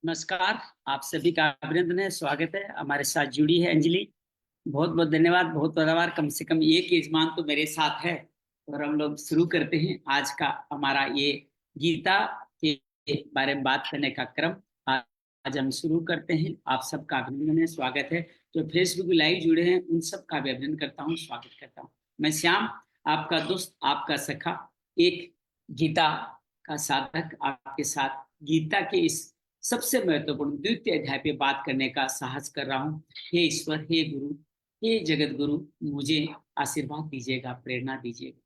नमस्कार। आप सभी का अभिनंदन है, स्वागत है। हमारे साथ जुड़ी है अंजलि। बहुत बहुत धन्यवाद, बहुत बहुत आभार। कम से कम एक यजमान तो मेरे साथ है। और हम लोग शुरू करते हैं आज का हमारा ये गीता के बारे में बात करने का क्रम। आज हम शुरू करते हैं। आप सबका अभिनंदन है, स्वागत है। जो फेसबुक लाइव जुड़े हैं उन सबका भी अभिनंदन करता हूँ, स्वागत करता हूँ। मैं श्याम, आपका दोस्त, आपका सखा, एक गीता का साधक, आपके साथ गीता के इस सबसे महत्वपूर्ण द्वितीय अध्याय पे बात करने का साहस कर रहा हूँ। हे ईश्वर, हे गुरु, हे जगत गुरु, मुझे आशीर्वाद दीजिएगा, प्रेरणा दीजिएगा।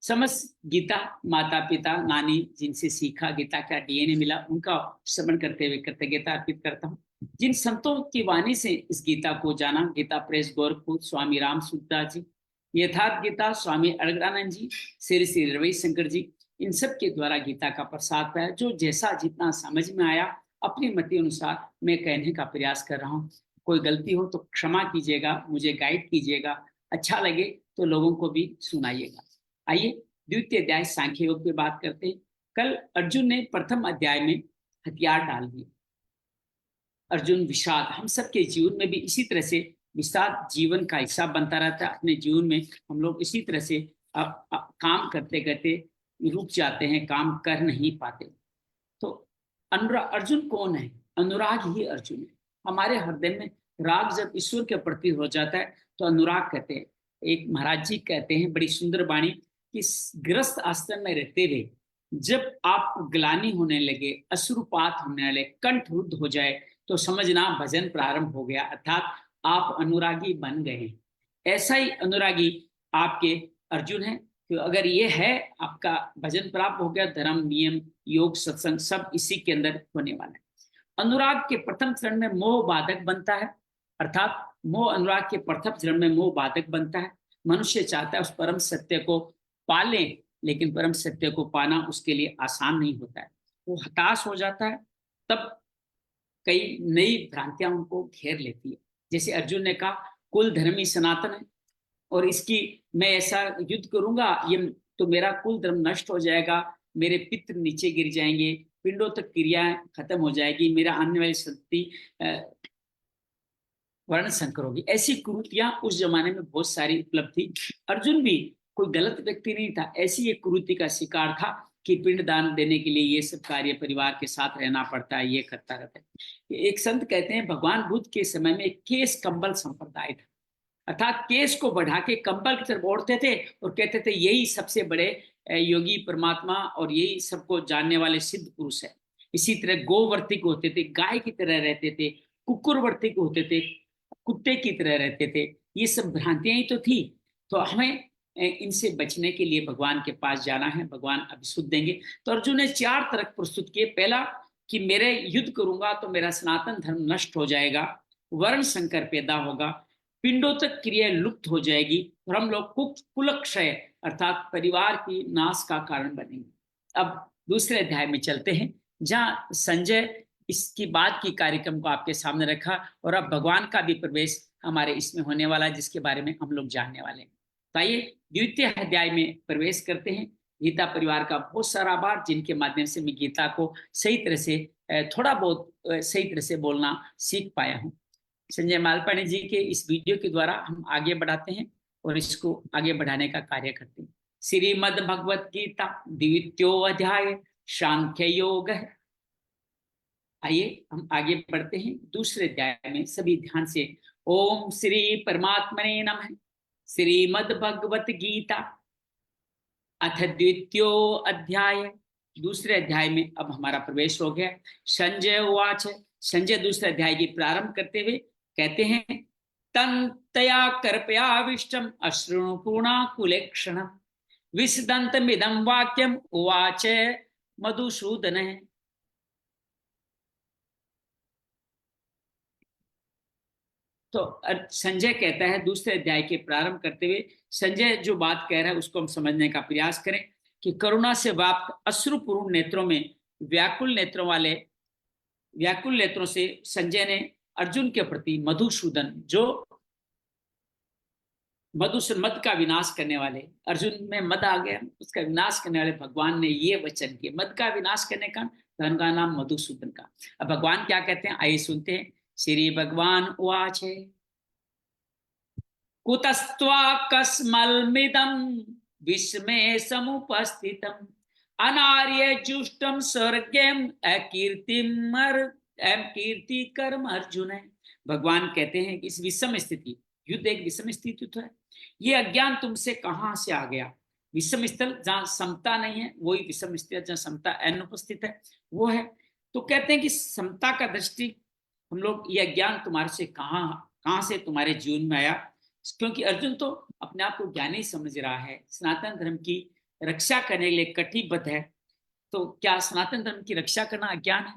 समस्त गीता माता पिता नानी जिनसे सीखा, गीता का डीएनए मिला, उनका श्रवण करते हुए कृतज्ञता अर्पित करता हूँ। जिन संतों की वाणी से इस गीता को जाना, गीता प्रेस गोरखपुर स्वामी राम सुखदास जी, यथार्थ गीता स्वामी अलगदानंद जी, श्री श्री रविशंकर जी, इन सब के द्वारा गीता का प्रसाद पाया। जो जैसा जितना समझ में आया अपनी मति अनुसार मैं कहने का प्रयास कर रहा हूँ। कोई गलती हो तो क्षमा कीजिएगा, मुझे गाइड कीजिएगा। अच्छा लगे तो लोगों को भी सुनाइएगा। आइए द्वितीय अध्याय सांख्य योग पे बात करते हैं। कल अर्जुन ने प्रथम अध्याय में हथियार डाल दिए। अर्जुन विषाद, हम सबके जीवन में भी इसी तरह से विषाद जीवन का हिस्सा बनता रहता है। अपने जीवन में हम लोग इसी तरह से काम करते करते रुक जाते हैं, काम कर नहीं पाते। तो अनुराग अर्जुन कौन है? अनुराग ही अर्जुन है। हमारे हृदय में राग जब ईश्वर के प्रति हो जाता है तो अनुराग कहते हैं। एक महाराज जी कहते हैं बड़ी सुंदर वाणी कि गृहस्थ आश्रम में रहते हुए जब आप ग्लानि होने लगे, अश्रुपात होने लगे, कंठ रुद्ध हो जाए तो समझना भजन प्रारंभ हो गया, अर्थात आप अनुरागी बन गए। ऐसा ही अनुरागी आपके अर्जुन है। तो अगर ये है आपका भजन प्राप्त हो गया, धर्म नियम योग सत्संग सब इसी के अंदर होने वाला है। अनुराग के प्रथम चरण में मोह बाधक बनता है, अर्थात मोह अनुराग के प्रथम चरण में मोह बाधक बनता है। मनुष्य चाहता है उस परम सत्य को पाले, लेकिन परम सत्य को पाना उसके लिए आसान नहीं होता है। वो हताश हो जाता है। तब कई नई भ्रांतियां उनको घेर लेती है। जैसे अर्जुन ने कहा कुल धर्म ही सनातन है और इसकी मैं ऐसा युद्ध करूंगा ये तो मेरा कुल धर्म नष्ट हो जाएगा, मेरे पितृ नीचे गिर जाएंगे, पिंडों तक क्रियाएं खत्म हो जाएगी, मेरा आने वाली संतति वर्ण संकर होगी। ऐसी कुरीतियां उस जमाने में बहुत सारी उपलब्ध थी। अर्जुन भी कोई गलत व्यक्ति नहीं था, ऐसी एक कुरीति का शिकार था कि पिंड दान देने के लिए ये सब कार्य परिवार के साथ रहना पड़ता है, ये करता रहता है। एक संत कहते हैं भगवान बुद्ध के समय में केस कंबल संप्रदाय था, अर्थात केस को बढ़ा के कंबल की तरफ ओढ़ते थे और कहते थे यही सबसे बड़े योगी परमात्मा और यही सबको जानने वाले सिद्ध पुरुष है। इसी तरह गोवर्तिक होते थे, गाय की तरह रहते थे, कुकुरवर्तिक होते थे, कुत्ते की तरह रहते थे। ये सब भ्रांतियां ही तो थी। तो हमें इनसे बचने के लिए भगवान के पास जाना है, भगवान अभिशुद्ध देंगे। तो अर्जुन ने 4 तर्क प्रस्तुत किए। पहला कि मेरे युद्ध करूंगा तो मेरा सनातन धर्म नष्ट हो जाएगा, वर्ण संकर पैदा होगा, पिंडों तक क्रिया लुप्त हो जाएगी और हम लोग कुलक्षय अर्थात परिवार की नाश का कारण बनेंगे। अब दूसरे अध्याय में चलते हैं जहां संजय इसकी बात की कार्यक्रम को आपके सामने रखा और अब भगवान का भी प्रवेश हमारे इसमें होने वाला है जिसके बारे में हम लोग जानने वाले हैं। तो आइए द्वितीय अध्याय में प्रवेश करते हैं। गीता परिवार का बहुत सारा आभार जिनके माध्यम से मैं गीता को सही तरह से थोड़ा बहुत सही तरह से बोलना सीख पाया हूँ। संजय मालपाणी जी के इस वीडियो के द्वारा हम आगे बढ़ाते हैं और इसको आगे बढ़ाने का कार्य करते हैं। श्रीमद् भगवत गीता द्वितीयो अध्याय सांख्य योग है। आइए हम आगे बढ़ते हैं दूसरे अध्याय में। सभी ध्यान से ओम श्री परमात्मने नमः। श्रीमद् भगवत गीता अथ द्वितीयो अध्याय, दूसरे अध्याय में अब हमारा प्रवेश हो गया। संजय उवाच, संजय दूसरे अध्याय की प्रारंभ करते हुए कहते हैं तन्तया कर्पयाविष्टम अश्रुपूर्णा कुलेक्षण विसदन्तमिदं वाक्यम उवाच मधुसूदन। तो संजय कहता है दूसरे अध्याय के प्रारंभ करते हुए, संजय जो बात कह रहा है उसको हम समझने का प्रयास करें कि करुणा से व्याप्त अश्रुपूर्ण नेत्रों में व्याकुल नेत्रों से संजय ने अर्जुन के प्रति मधुसूदन, जो मधुसूदन मद का विनाश करने वाले, अर्जुन में मद आ गया, उसका विनाश करने वाले भगवान ने ये वचन किए। मद का विनाश करने का तो उनका नाम मधुसूदन का। अब भगवान क्या कहते हैं, आइए सुनते हैं। श्री भगवान उवाच कुतस्त्वाकस्मल्मिदं विस्मये समुपस्थितम् अनार्य जुष्टम स्वर्गेम अकीर्तिकर्म अर्जुन है। भगवान कहते हैं कि इस विषम स्थिति, युद्ध एक विषम स्थिति तो है, ये अज्ञान तुमसे कहां से आ गया। विषम स्थल जहां समता नहीं है वही विषम स्थल, जहां समता अनुपस्थित है वो है। तो कहते हैं कि समता का दृष्टि हम लोग, ये अज्ञान तुम्हारे से कहां कहां से तुम्हारे जीवन में आया। क्योंकि अर्जुन तो अपने आप को ज्ञानी समझ रहा है, सनातन धर्म की रक्षा करने के लिए कटिबद्ध है। तो क्या सनातन धर्म की रक्षा करना अज्ञान है?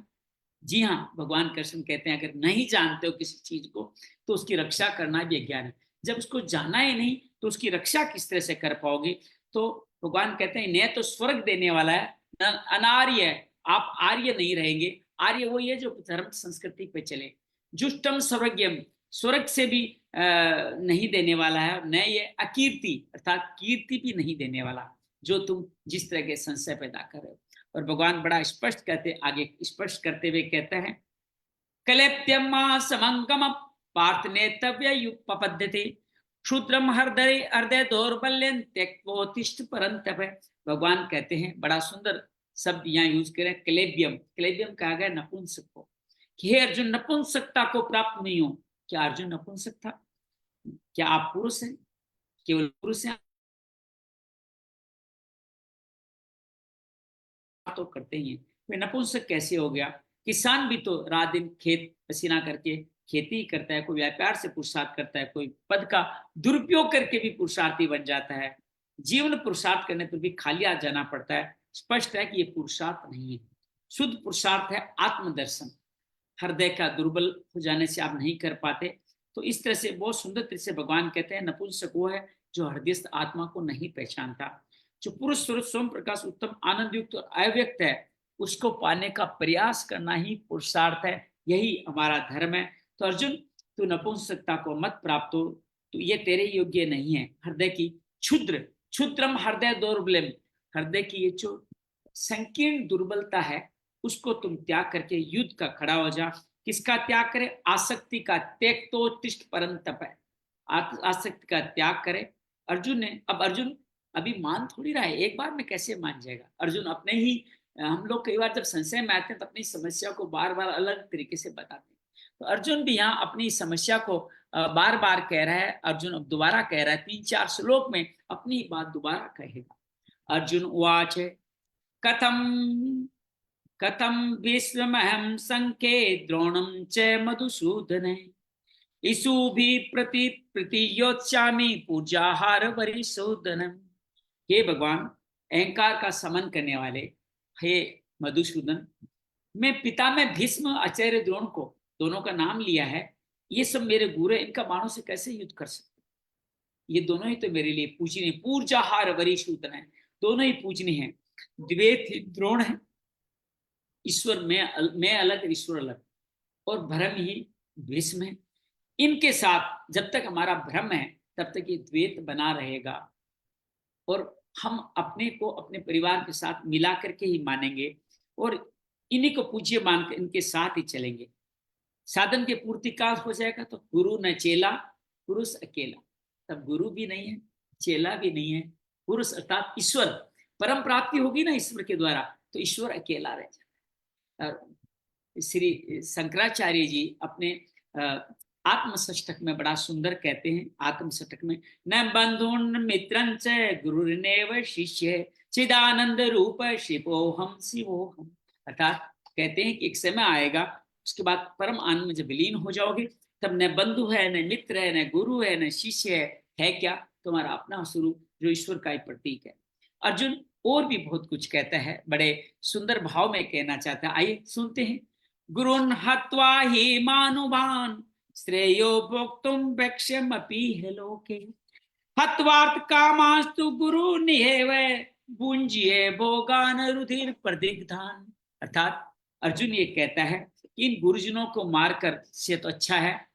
जी हाँ, भगवान कृष्ण कहते हैं अगर नहीं जानते हो किसी चीज को तो उसकी रक्षा करना भी अज्ञान है। जब उसको जाना ही नहीं तो उसकी रक्षा किस तरह से कर पाओगे। तो भगवान कहते हैं न तो स्वर्ग देने वाला है न अनार्य है, आप आर्य नहीं रहेंगे। आर्य वही है जो धर्म संस्कृति पे चले। जुष्टम सर्वज्ञम, स्वर्ग से भी नहीं देने वाला है, न ये अकीर्ति अर्थात कीर्ति भी नहीं देने वाला, जो तुम जिस तरह के संशय पैदा कर रहे हो। और भगवान बड़ा स्पष्ट कहते, आगे स्पष्ट करते हुए कहते हैं कलेप्यम समंगम पार्थ नेतव्य युपपद्यते क्षुद्रम हृदय हृदय दौर्बल्यं त्यक्तोत्तिष्ठ परंतप। भगवान कहते हैं, बड़ा सुंदर शब्द यहाँ यूज करें, क्लेब्यम। क्लेब्यम कहा गया नपुंसक को, कि हे अर्जुन नपुंसकता को प्राप्त नहीं हो। क्या अर्जुन नपुंसक था? क्या आप पुरुष हैं? केवल पुरुष हैं तो करते ही हैं, वे नपुंसक कैसे हो गया? किसान भी तो रात दिन खेत पसीना करके खेती करता है, कोई व्यापार से पुरुषार्थ करता है, कोई पद का दुरुपयोग करके भी पुरुषार्थी बन जाता है। जीवन पुरुषार्थ करने पर भी खाली हाथ जाना पड़ता है। स्पष्ट है कि ये पुरुषार्थ नहीं है। शुद्ध पुरुषार्थ है आत्मदर्शन। हृदय का दुर्बल हो जाने से आप नहीं कर पाते। तो इस तरह से बहुत सुंदर तरह से भगवान कहते हैं नपुंसक वो है जो हृदयस्थ आत्मा को नहीं पहचानता। जो पुरुष स्वरूप स्वयं प्रकाश उत्तम आनंद युक्त और अव्यक्त है, उसको पाने का प्रयास करना ही पुरुषार्थ है। यही हमारा धर्म है। तो अर्जुन, तू नपुंसकता को मत प्राप्त हो, तो ये तेरे योग्य नहीं है। हृदय की क्षुद्र क्षुद्रम हृदय दौर्बल्यम, हृदय की ये जो संकीर्ण दुर्बलता है उसको तुम त्याग करके युद्ध का खड़ा हो जा। किसका त्याग करे? आसक्ति का। त्याग तो तिष्ठ परंतप है, आसक्ति का त्याग करे। अर्जुन ने, अब अर्जुन अभी मान थोड़ी रहा है, एक बार में कैसे मान जाएगा अर्जुन? अपने ही, हम लोग कई बार जब संशय में आते हैं तो अपनी समस्या को बार बार अलग तरीके से बताते हैं। तो अर्जुन भी यहाँ अपनी समस्या को बार बार कह रहा है। अर्जुन अब दोबारा कह रहा है, 3-4 श्लोक में अपनी बात दोबारा कहेगा। अर्जुन उवाच कथम कथम विश्वमहम संख्ये द्रोणम च मधुसूदन इसु भी प्रतियोत्स्यामि पूजाहार वरिशोदनम। हे भगवान, अहंकार का समन करने वाले, हे मधुसूदन, मैं पिता में भीष्म आचार्य द्रोण को, दोनों का नाम लिया है, ये सब मेरे गुरु, इनका बाणों से कैसे युद्ध कर सकते? ये दोनों ही तो मेरे लिए पूजनीय, पूजाहार वरिशोदन है, दोनों ही पूजनीय है। द्वैत द्रोण है, ईश्वर मैं अलग ईश्वर अलग, और भ्रम ही भीष्म है। इनके साथ जब तक हमारा भ्रम है तब तक ये द्वैत बना रहेगा, और हम अपने को अपने परिवार के साथ मिला करके ही मानेंगे और इन्हीं को पूज्य मानकर इनके साथ ही चलेंगे। साधन के पूर्ति का हो जाएगा तो गुरु न चेला, पुरुष अकेला। तब गुरु भी नहीं है, चेला भी नहीं है, पुरुष अर्थात ईश्वर, परम प्राप्ति होगी ना ईश्वर के द्वारा, तो ईश्वर अकेला रह जाए। श्री शंकराचार्य जी अपने आत्मषष्टक में बड़ा सुंदर कहते हैं, आत्मषष्टक में, न बंधुन मित्रं च गुरुर्नेव शिष्य चिदानंद रूप शिवोहम शिवोहम। अर्थात कहते हैं कि एक समय आएगा, उसके बाद परम आनंद में जब विलीन हो जाओगे तब न बंधु है, न मित्र है, न गुरु है, न शिष्य है क्या? तुम्हारा अपना स्वरूप जो ईश्वर का ही प्रतीक है। अर्जुन और भी बहुत कुछ कहता है, बड़े सुंदर भाव में कहना चाहता है, आइए सुनते हैं। गुरुन् हत्वा हि मानुभान् श्रेयो भोक्तुं वक्ष्यमपि लोके हत्वार्थ कामास्तु गुरु निहेव भुंजिए भोगान रुधिर प्रदिग्धान। अर्थात अर्जुन ये कहता है कि इन गुरुजनों को मारकर से तो अच्छा है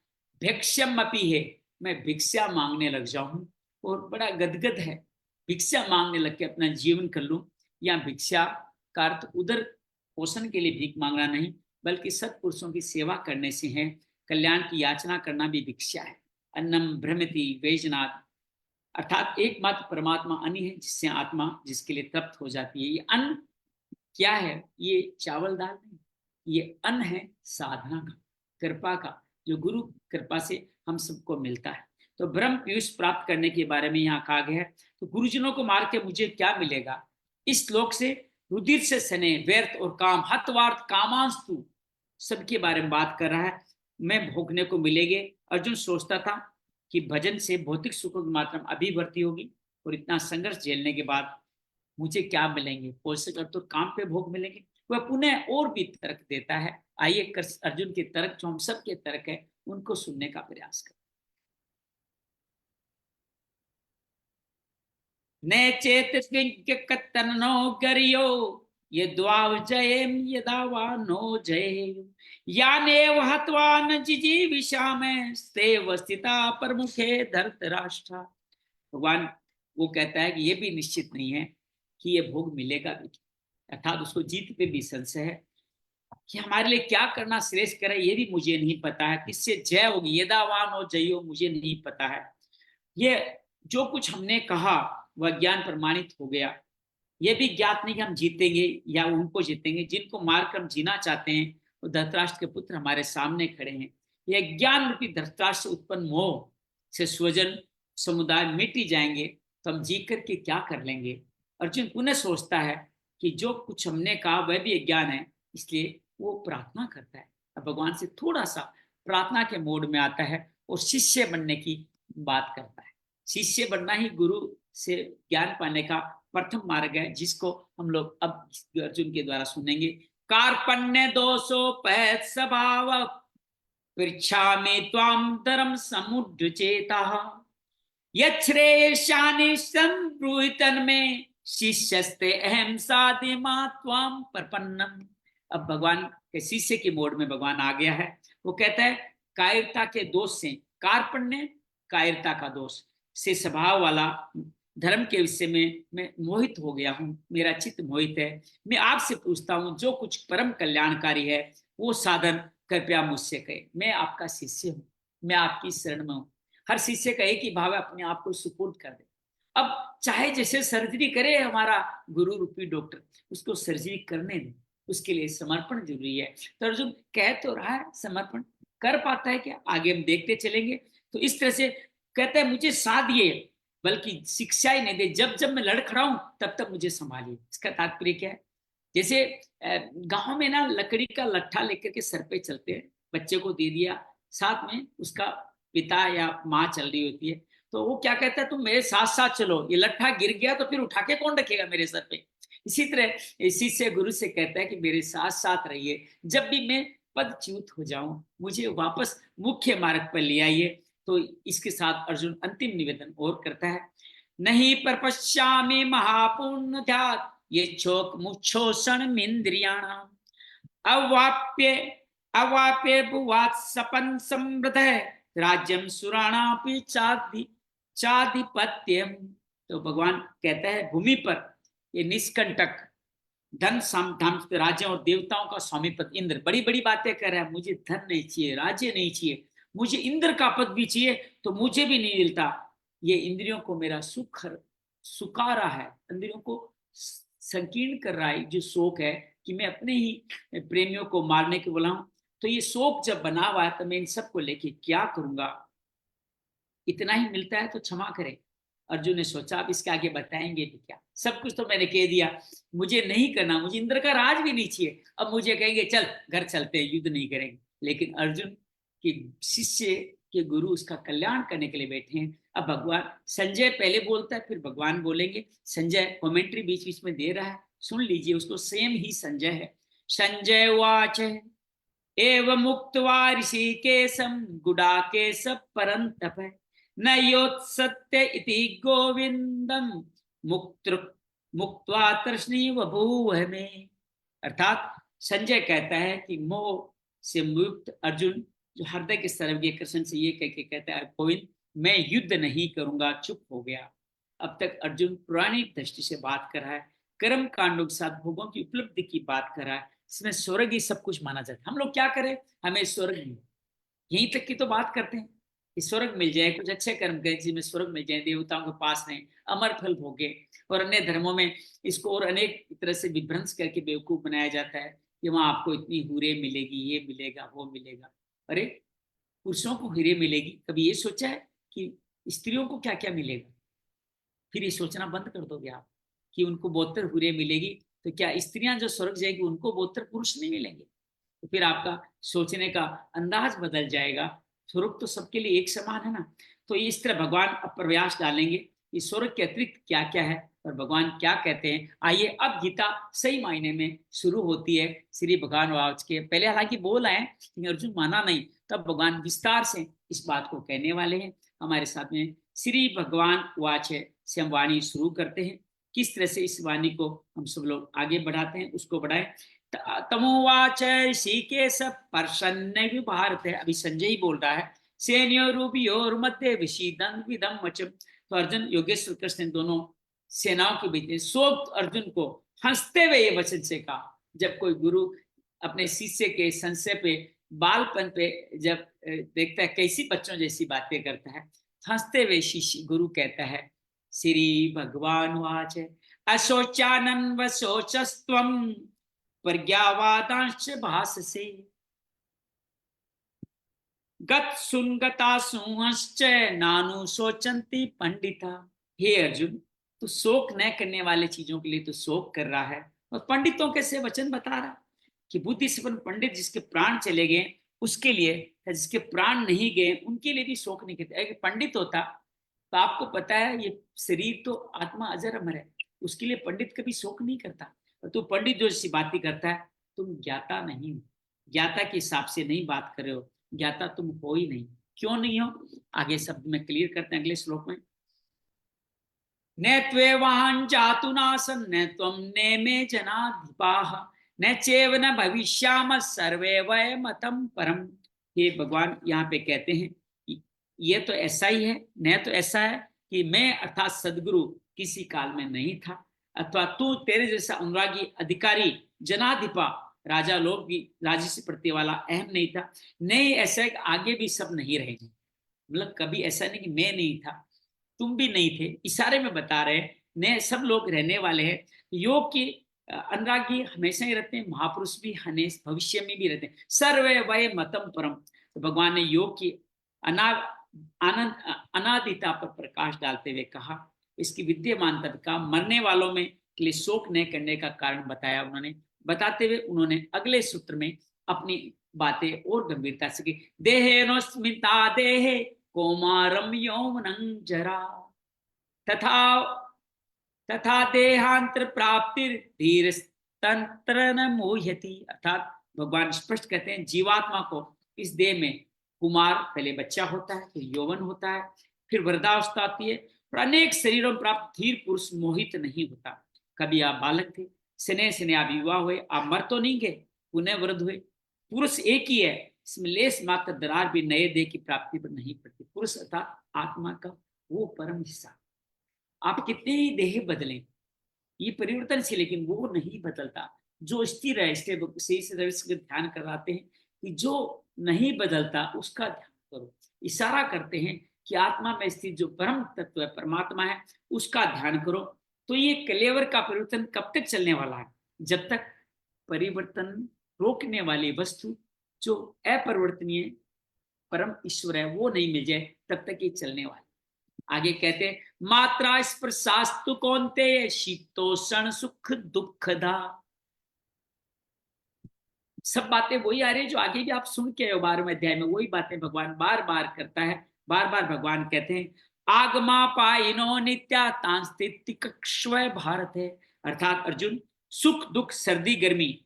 भिक्षम अपी है, मैं भिक्षा मांगने लग जाऊं, और बड़ा गदगद है, भिक्षा मांगने लग के अपना जीवन कर लूं। या भिक्षा का अर्थ उधर पोषण के लिए भीख मांगना नहीं, बल्कि सत्पुरुषों की सेवा करने से है। कल्याण की याचना करना भी भिक्षा है। अन्नम भ्रमति वेजनाथ, अर्थात एकमात्र परमात्मा अन्न है जिससे आत्मा जिसके लिए तृप्त हो जाती है। ये अन्न क्या है? ये चावल दाल नहीं, ये अन्न है साधना का, कृपा का, जो गुरु कृपा से हम सबको मिलता है। तो ब्रह्म पीयूष प्राप्त करने के बारे में यहाँ कहा गया है। तो गुरुजनों को मार के मुझे क्या मिलेगा? इस श्लोक से रुधिर से सने व्यर्थ और काम हतवार्थ कामांस्तु सबके बारे में बात कर रहा है। मैं भोगने को मिलेंगे। अर्जुन सोचता था कि भजन से भौतिक सुखों की मात्रा में अभिवृद्धि होगी और इतना संघर्ष झेलने के बाद मुझे क्या मिलेंगे? पोषक तो काम पे भोग मिलेंगे। वह पुनः और भी तर्क देता है। आइए अर्जुन के तर्क, जो हम सब के तर्क है, उनको सुनने का प्रयास करें। न चेत कतनो करियो ये द्वावजयम यदा वा नो जय यानेव हत्वा न जिजीविषामि स्तेव स्थिता प्रमुखे धृतराष्ट्र। भगवान वो कहता है कि ये भी निश्चित नहीं है कि ये भोग मिलेगा भी, अर्थात उसको जीत पे भी संशय है कि हमारे लिए क्या करना श्रेष्ठ करे, ये भी मुझे नहीं पता है। किससे जय होगी, यदावान हो जयो, मुझे नहीं पता है। ये जो कुछ हमने कहा वह ज्ञान प्रमाणित हो गया। ये भी ज्ञात नहीं कि हम जीतेंगे या उनको जीतेंगे। जिनको मारकर हम जीना चाहते हैं वो धृतराष्ट्र के पुत्र हमारे सामने खड़े हैं। यह ज्ञान रूपी धृतराष्ट्र से उत्पन्न मोह से स्वजन समुदाय मिट ही जाएंगे तो हम जी करके क्या कर लेंगे? अर्जुन पुनः सोचता है कि जो कुछ हमने कहा वह भी ज्ञान है, इसलिए वो प्रार्थना करता है। अब भगवान से थोड़ा सा प्रार्थना के मोड में आता है और शिष्य बनने की बात करता है। शिष्य बनना ही गुरु से ज्ञान पाने का प्रथम मार्ग है, जिसको हम लोग अब अर्जुन के द्वारा सुनेंगे। कार्पण्य दोषोपैत स्वभाव पृच्छामि त्वां धर्म समुद्रचेता यच्छ्रेयशानि संब्रूहितन में शिष्यस्ते अहम साधि मा त्वां प्रपन्नम। अब भगवान के शिष्य के मोड में भगवान आ गया है। वो कहता है कायरता के दोष से, कार्पण्य कायरता का दोष से स्वभाव वाला धर्म के विषय में मैं मोहित हो गया हूँ, मेरा चित्त मोहित है। मैं आपसे पूछता हूँ जो कुछ परम कल्याणकारी है वो साधन कृपया मुझसे कहे। मैं आपका शिष्य हूँ, मैं आपकी शरण में हूँ। हर शिष्य का एक ही भाव है, अपने आप को सुपुर्द कर दे। अब चाहे जैसे सर्जरी करे हमारा गुरु रूपी डॉक्टर, उसको सर्जरी करने दे, उसके लिए समर्पण जरूरी है। तो अर्जुन कह तो रहा है समर्पण, कर पाता है क्या आगे हम देखते चलेंगे। तो इस तरह से कहते हैं मुझे साथ दिए, बल्कि शिक्षा ही नहीं दे, जब जब मैं लड़ खड़ा हूं तब तब मुझे संभालिए। इसका तात्पर्य क्या है? जैसे गांव में ना लकड़ी का लट्ठा लेकर के सर पे चलते हैं, बच्चे को दे दिया, साथ में उसका पिता या माँ चल रही होती है, तो वो क्या कहता है तुम मेरे साथ साथ चलो, ये लट्ठा गिर गया तो फिर उठा के कौन रखेगा मेरे सर पे। इसी तरह इसी से गुरु से कहता है कि मेरे साथ साथ रहिए, जब भी मैं पदच्युत हो जाऊं मुझे वापस मुख्य मार्ग पर ले आइए। तो इसके साथ अर्जुन अंतिम निवेदन और करता है, नहीं पर पश्यामि महापूर्ण ध्यात ये चोक मुच्छोषण इंद्रियाणाम अवाप्य अवाप्य भुवात् सपन समृद्ध राज्यम सुराणापि चादि चाधिपत्यम। तो भगवान कहता है भूमि पर ये निष्कंटक धन धाम राज्य और देवताओं का स्वामीपद इंद्र बड़ी बड़ी बातें कर रहा है। मुझे धन नहीं चाहिए, राज्य नहीं चाहिए, मुझे इंद्र का पद भी चाहिए तो मुझे भी नहीं मिलता। ये इंद्रियों को मेरा सुख सुखा रहा है, इंद्रियों को संकीर्ण कर रहा है। जो शोक है कि मैं अपने ही प्रेमियों को मारने के बोला हूं, तो ये शोक जब बना हुआ है तो मैं इन सबको लेके क्या करूंगा? इतना ही मिलता है तो क्षमा करें। अर्जुन ने सोचा अब इसके आगे बताएंगे भी क्या, सब कुछ तो मैंने कह दिया, मुझे नहीं करना, मुझे इंद्र का राज भी नहीं चाहिए। अब मुझे कहेंगे चल घर चलते हैं, युद्ध नहीं करेंगे। लेकिन अर्जुन के शिष्य के गुरु उसका कल्याण करने के लिए बैठे हैं। अब भगवान संजय पहले बोलता है फिर भगवान बोलेंगे। संजय कमेंट्री बीच बीच में दे रहा है, सुन लीजिए उसको, सेम ही संजय है। संजय वाच एव मुक्त्वा ऋषिकेशं गुडाकेश परन्तप न योत्सत्य इति गोविंदम मुक्त मुक्त्वा तृष्णी बभूव में। अर्थात संजय कहता है कि मोह से मुक्त अर्जुन जो हृदय के सर्वज्ञ कृष्ण से ये कह के कहता है गोविंद मैं युद्ध नहीं करूंगा, चुप हो गया। अब तक अर्जुन पुरानी दृष्टि से बात कर रहा है, कर्म कांडों के साथ भोगों की उपलब्धि की बात कर रहा है। इसमें स्वर्ग ही सब कुछ माना जाता है। हम लोग क्या करें, हमें स्वर्ग मिले, यहीं तक की तो बात करते हैं कि स्वर्ग मिल जाए, कुछ अच्छे कर्म करें जिसमें स्वर्ग मिल जाए, देवताओं के पास रहें, अमर फल भोगे। और अन्य धर्मों में इसको और अनेक तरह से विभ्रंश करके बेवकूफ बनाया जाता है कि वहां आपको इतनी हुरे मिलेगी, ये मिलेगा, वो मिलेगा। अरे पुरुषों को हीरे मिलेगी, कभी ये सोचा है कि स्त्रियों को क्या क्या मिलेगा? फिर ये सोचना बंद कर दोगे आप कि उनको 72 हीरे मिलेगी, तो क्या स्त्रियां जो स्वर्ग जाएगी उनको 72 पुरुष नहीं मिलेंगे? तो फिर आपका सोचने का अंदाज बदल जाएगा। स्वर्ग तो सबके लिए एक समान है ना। तो इस तरह भगवान अब प्रयास डालेंगे कि स्वर्ग के अतिरिक्त क्या क्या है और भगवान क्या कहते हैं। आइए अब गीता सही मायने में शुरू होती है श्री भगवान वाच के। पहले हालांकि बोल आए लेकिन अर्जुन माना नहीं, तब भगवान विस्तार से इस बात को कहने वाले हैं हमारे साथ में। श्री भगवान वाच से हम वाणी शुरू करते हैं। किस तरह से इस वाणी को हम सब लोग आगे बढ़ाते हैं, उसको बढ़ाएं। तमोवाच ऋषिकेश प्रसन्न भारत है, अभी संजय ही बोल रहा है। सेनयोरुभयोर मध्य विषीदं विदं वचम। तो अर्जुन योगेश्वर कृष्ण दोनों सेनाओं के बीच शोक अर्जुन को हंसते हुए ये वचन से कहा। जब कोई गुरु अपने शिष्य के संशय पे, बालपन पे जब देखता है कैसी बच्चों जैसी बातें करता है, हंसते हुए शिष्य गुरु कहता है श्री भगवान वाच अशोचानन व शोचस्त्वम प्रज्ञावादांश भाससे गत सुनगता सुहश्च नानु शोचंती पंडिता। हे अर्जुन, तू शोक न करने वाले चीजों के लिए तो शोक कर रहा है और पंडितों के से वचन बता रहा कि बुद्धि संपन्न पंडित जिसके प्राण चले गए उसके लिए, जिसके प्राण नहीं गए उनके लिए भी शोक नहीं करते। अगर पंडित होता तो आपको पता है ये शरीर तो आत्मा अजर अमर है, उसके लिए पंडित कभी शोक नहीं करता। और तू पंडित जो ऐसी बातें करता है, तुम ज्ञाता नहीं हो, ज्ञाता के हिसाब से नहीं बात कर रहे हो, ज्ञाता तुम हो ही नहीं। क्यों नहीं हो, आगे शब्द में क्लियर करते हैं अगले श्लोक में। न त्वेवाहं जातु नासन् न त्वं नेमे जनाधिपाः न चैव न भविष्यामः सर्वे वयमतः परम्। ये भगवान यहाँ पे कहते हैं कि ये तो ऐसा ही है, न तो ऐसा है कि मैं अर्थात सदगुरु किसी काल में नहीं था, अथवा तू तेरे जैसा अनुरागी अधिकारी जनाधिपा राजा लोग भी राजसी प्रति वाला अहम नहीं था। नहीं ऐसा आगे भी सब नहीं रहेंगे, मतलब कभी ऐसा नहीं कि मैं नहीं था, तुम भी नहीं थे, इशारे में बता रहे हैं ने सब लोग रहने वाले हैं। योग की अनुरागी हमेशा ही रहते हैं, महापुरुष भी हमेश भविष्य में भी रहते हैं। सर्वे वय मतम परम। तो भगवान ने योग की आनंद अनादिता पर प्रकाश डालते हुए कहा, इसकी विद्यमानता का मरने वालों में के लिए शोक न करने का कारण बताया उन्होंने। बताते हुए उन्होंने अगले सूत्र में अपनी बातें और गंभीरता से की। देहेनोस्मिता देहे कौमारम यौवनं जरा तथा तथा देहांतर प्राप्तिर धीर तंत्र न मोह्यति। अर्थात भगवान स्पष्ट कहते हैं जीवात्मा को इस देह में कुमार पहले बच्चा होता है, फिर यौवन होता है, फिर वृद्धावस्था आती है और अनेक शरीरों में प्राप्त धीर पुरुष मोहित नहीं होता। कभी आप बालक थे, स्नेह स्नेह आप युवा हुए, आप मर तो नहीं गए, पुनः वृद्ध हुए। पुरुष एक ही है, इसमें लेस मात्र दरार भी नए देह की प्राप्ति पर नहीं पड़ती। पुरुष अर्थात आत्मा का वो परम हिस्सा। आप कितने ही देह बदलें, ये परिवर्तनशील, लेकिन वो नहीं बदलता। जो स्थिर है, इसलिए ध्यान कराते हैं कि जो नहीं बदलता उसका ध्यान करो। इशारा करते हैं कि आत्मा में स्थित जो परम तत्व है, परमात्मा है, उसका ध्यान करो। तो ये कलेवर का परिवर्तन कब तक चलने वाला है? जब तक परिवर्तन रोकने वाली वस्तु जो अपरिवर्तनीय परम ईश्वर है वो नहीं मिल जाए, तब तक ये चलने वाला। आगे कहते हैं मात्रा स्पर्शास्तु कौन्तेय शीतोषण सुख दुखदा। सब बातें वही आ रही है जो आगे भी आप सुन के 12वें अध्याय में वही बातें भगवान बार बार करता है। बार बार भगवान कहते हैं आगमा पाइनो नित्या तांस्तितिकक्ष्व भारत है। अर्थात अर्जुन, सुख दुख सर्दी गर्मी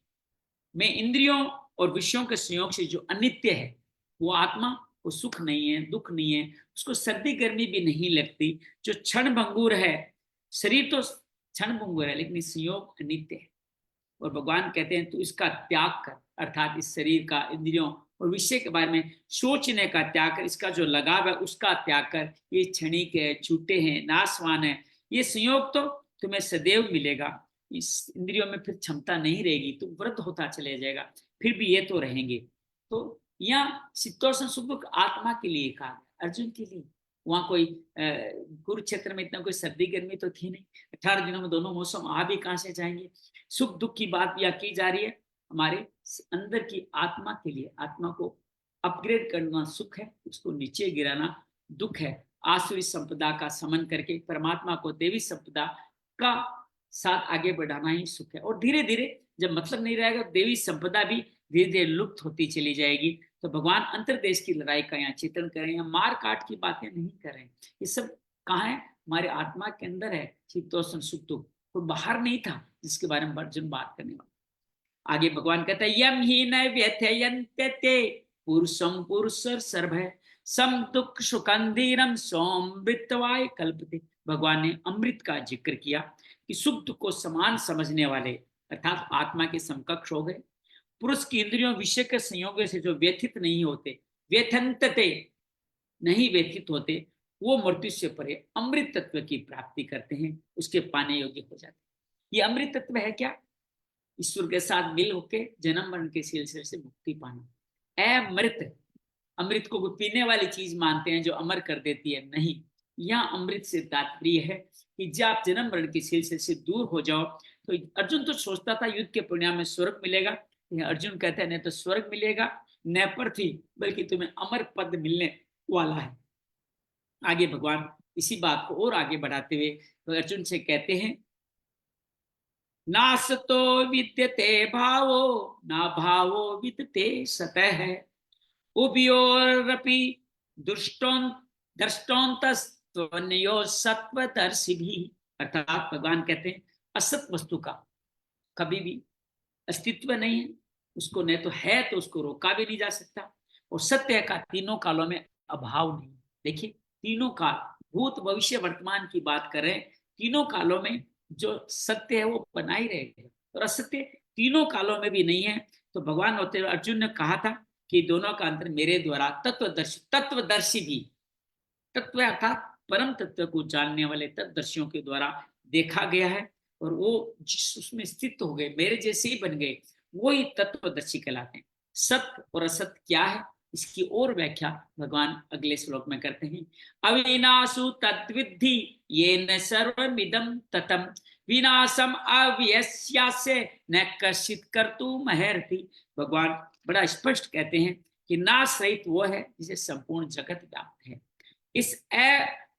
में इंद्रियों और विषयों के संयोग से जो अनित्य है वो आत्मा, वो सुख नहीं है, दुख नहीं है, उसको सर्दी गर्मी भी नहीं लगती। जो क्षण भंगुर है, शरीर तो क्षण भंगुर है लेकिन संयोग अनित्य है। और भगवान कहते हैं तू इसका त्याग कर, अर्थात इस शरीर का, इंद्रियों और विषय के बारे में सोचने का त्याग कर, इसका जो लगाव है उसका त्याग कर। ये क्षणिक है, छूटे हैं, नाशवान है, ये संयोग तो तुम्हें सदैव मिलेगा। इस इंद्रियों में फिर क्षमता नहीं रहेगी तो वृद्ध होता चले जाएगा, फिर भी ये तो रहेंगे। तो यहाँ शीतोष्ण सुख दुख आत्मा के लिए कहा, अर्जुन के लिए। वहां कोई कुरुक्षेत्र में इतना कोई सर्दी गर्मी तो थी नहीं, 18 दिनों में दोनों मौसम आ भी कहां से जाएंगे। सुख दुख की बात यहाँ की जा रही है हमारे अंदर की आत्मा के लिए। आत्मा को अपग्रेड करना सुख है, उसको नीचे गिराना दुख है। आसुरी संपदा का समन करके परमात्मा को देवी संपदा का साथ आगे बढ़ाना ही सुख है। और धीरे धीरे जब मतलब नहीं रहेगा, देवी संपदा भी धीरे धीरे लुप्त होती चली जाएगी। तो भगवान अंतरदेश की लड़ाई का यहाँ चित्रण करें, यहाँ मार काट की बातें नहीं करें। ये सब कहाँ है? हमारे आत्मा के अंदर है शीतोष्ण सुख दुख, कोई बाहर नहीं था जिसके बारे में अर्जुन बात करने वाला। आगे भगवान कहता है यम ही न व्यथयन्ते पुरुषम पुरुष सर्वभय सम दुख सुखंधीरम सोम वित्तवाय कल्पते। भगवान ने अमृत का जिक्र किया कि सुख दुख को समान समझने वाले अर्थात आत्मा के समकक्ष हो गए। पुरुष की इंद्रियों विषय के संयोगों से जो व्यथित नहीं होते, व्यथंतते नहीं व्यथित होते, वो मृत्यु से परे अमृत तत्व की प्राप्ति करते हैं, उसके पाने योग्य हो जाते हैं। ये अमृत तत्व है क्या? ईश्वर के साथ मिल होके जन्म मरण के सिलसिले से मुक्ति पाना। अमृत, अमृत को कोई पीने वाली चीज मानते हैं जो अमर कर देती है, नहीं। यहाँ अमृत से तात्पर्य है कि जब आप जन्म मरण के सिलसिले से दूर हो जाओ। तो अर्जुन तो सोचता था युद्ध के परिणाम में स्वर्ग मिलेगा, अर्जुन कहता है न तो स्वर्ग मिलेगा न पृथ्वी, बल्कि तुम्हें अमर पद मिलने वाला है। आगे भगवान इसी बात को और आगे बढ़ाते हुए तो अर्जुन से कहते हैं नासतो विद्यते भावो ना भावो विद्यते सतः उभयोरपि दृष्टोन्तस्त्वन्यो सत्वदर्शी भी। अर्थात भगवान कहते हैं असत वस्तु का कभी भी अस्तित्व नहीं है, उसको न तो है तो उसको रोका भी नहीं जा सकता, और सत्य का तीनों कालों में अभाव नहीं। देखिए तीनों काल, भूत भविष्य वर्तमान की बात करें, तीनों कालों में जो सत्य है वो बना ही रहेगा, और असत्य तीनों कालों में भी नहीं है। तो भगवान होते हुए अर्जुन ने कहा था कि दोनों का अंतर मेरे द्वारा तत्वदर्शी भी, तत्व अर्थात परम तत्व को जानने वाले तत्वदर्शियों के द्वारा देखा गया है, और वो जिस उसमें स्थित हो गए, मेरे जैसे ही बन गए, वो ही तत्वदर्शी कहलाते हैं। सत्य और असत्य क्या है, इसकी और व्याख्या भगवान अगले श्लोक में करते हैं। अविनाशु तद्विद्धि येन सर्वमिदं ततम विनाशम अव्यस्यास्य न कश्चित् कर्तुमर्हति। भगवान बड़ा स्पष्ट कहते हैं कि नाश रहित वो है जिसे संपूर्ण जगत व्याप्त है। इस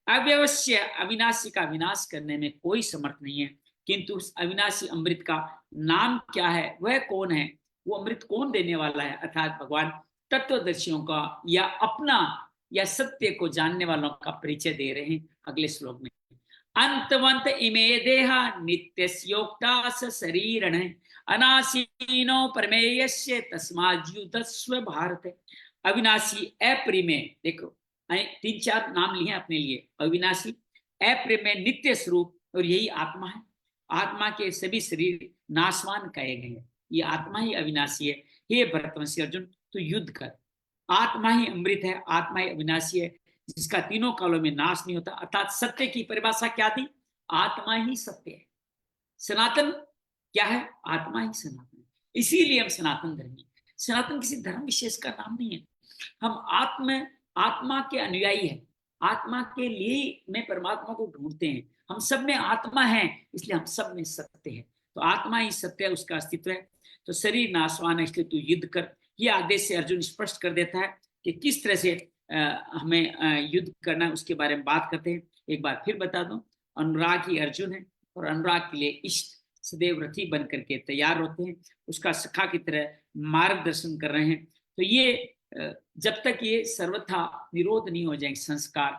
अव्यवश्य अविनाशी का विनाश करने में कोई समर्थ नहीं है, किंतु उस अविनाशी अमृत का नाम क्या है, वह कौन है, वो अमृत कौन देने वाला है, अर्थात भगवान तत्वदर्शियों का या अपना या सत्य को जानने वालों का परिचय दे रहे हैं अगले श्लोक में। अंतवंत इमे देहा नित्यस्योक्तास शरीरण अनासीनो परमेयस्य तस्माद्युतस्व भारत। अविनाशी अप्रिमेय, देखो 3-4 नाम लिए अपने लिए, अविनाशी अप्रिमेय नित्य स्वरूप, और यही आत्मा है। आत्मा के सभी शरीर नाशवान कहे गए हैं, ये आत्मा ही अविनाशी है। हे भरतवंशी अर्जुन, तो युद्ध कर, आत्मा ही अमृत है, आत्मा ही अविनाशी है, जिसका तीनों कालों में नाश नहीं होता। अर्थात सत्य की परिभाषा क्या थी? आत्मा ही सत्य है। सनातन क्या है? आत्मा ही सनातन है, इसीलिए हम सनातन धर्मी। सनातन किसी धर्म विशेष का नाम नहीं है, हम आत्मा के अनुयायी है, आत्मा के लिए में परमात्मा को ढूंढते हैं। हम सब में आत्मा है, इसलिए हम सब में सत्य है। तो आत्मा ही सत्य है, उसका अस्तित्व है। तो शरीर नाशवान है, इसलिए तू युद्ध कर। ये आदेश से अर्जुन स्पष्ट कर देता है कि किस तरह से हमें युद्ध करना है, उसके बारे में बात करते हैं। एक बार फिर बता दूं, अनुराग ही अर्जुन है, और अनुराग के लिए इष्ट सदैव रथी बन करके तैयार होते हैं, उसका सखा की तरह मार्गदर्शन कर रहे हैं। तो ये जब तक ये सर्वथा निरोध नहीं हो जाएंगे संस्कार,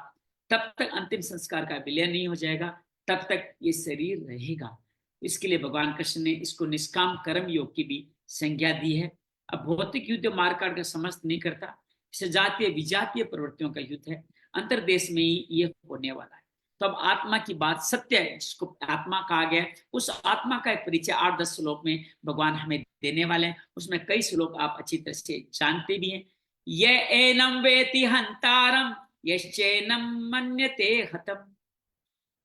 तब तक अंतिम संस्कार का विलय नहीं हो जाएगा, तब तक ये शरीर रहेगा। इसके लिए भगवान कृष्ण ने इसको निष्काम कर्म योग की भी संज्ञा दी है। अब भौतिक युद्ध मारकाट का समस्त नहीं करता, जातीय विजातीय प्रवृत्तियों का युद्ध है, अंतरदेश में ही ये होने वाला है। तो अब आत्मा की बात सत्य है, जिसको आत्मा कहा गया, उस आत्मा का एक परिचय 8-10 श्लोक में भगवान हमें देने वाले हैं। उसमें कई श्लोक आप अच्छी तरह से जानते भी हैं। ये एनम वेति हंतारम यश्चैनम मन्यते हतम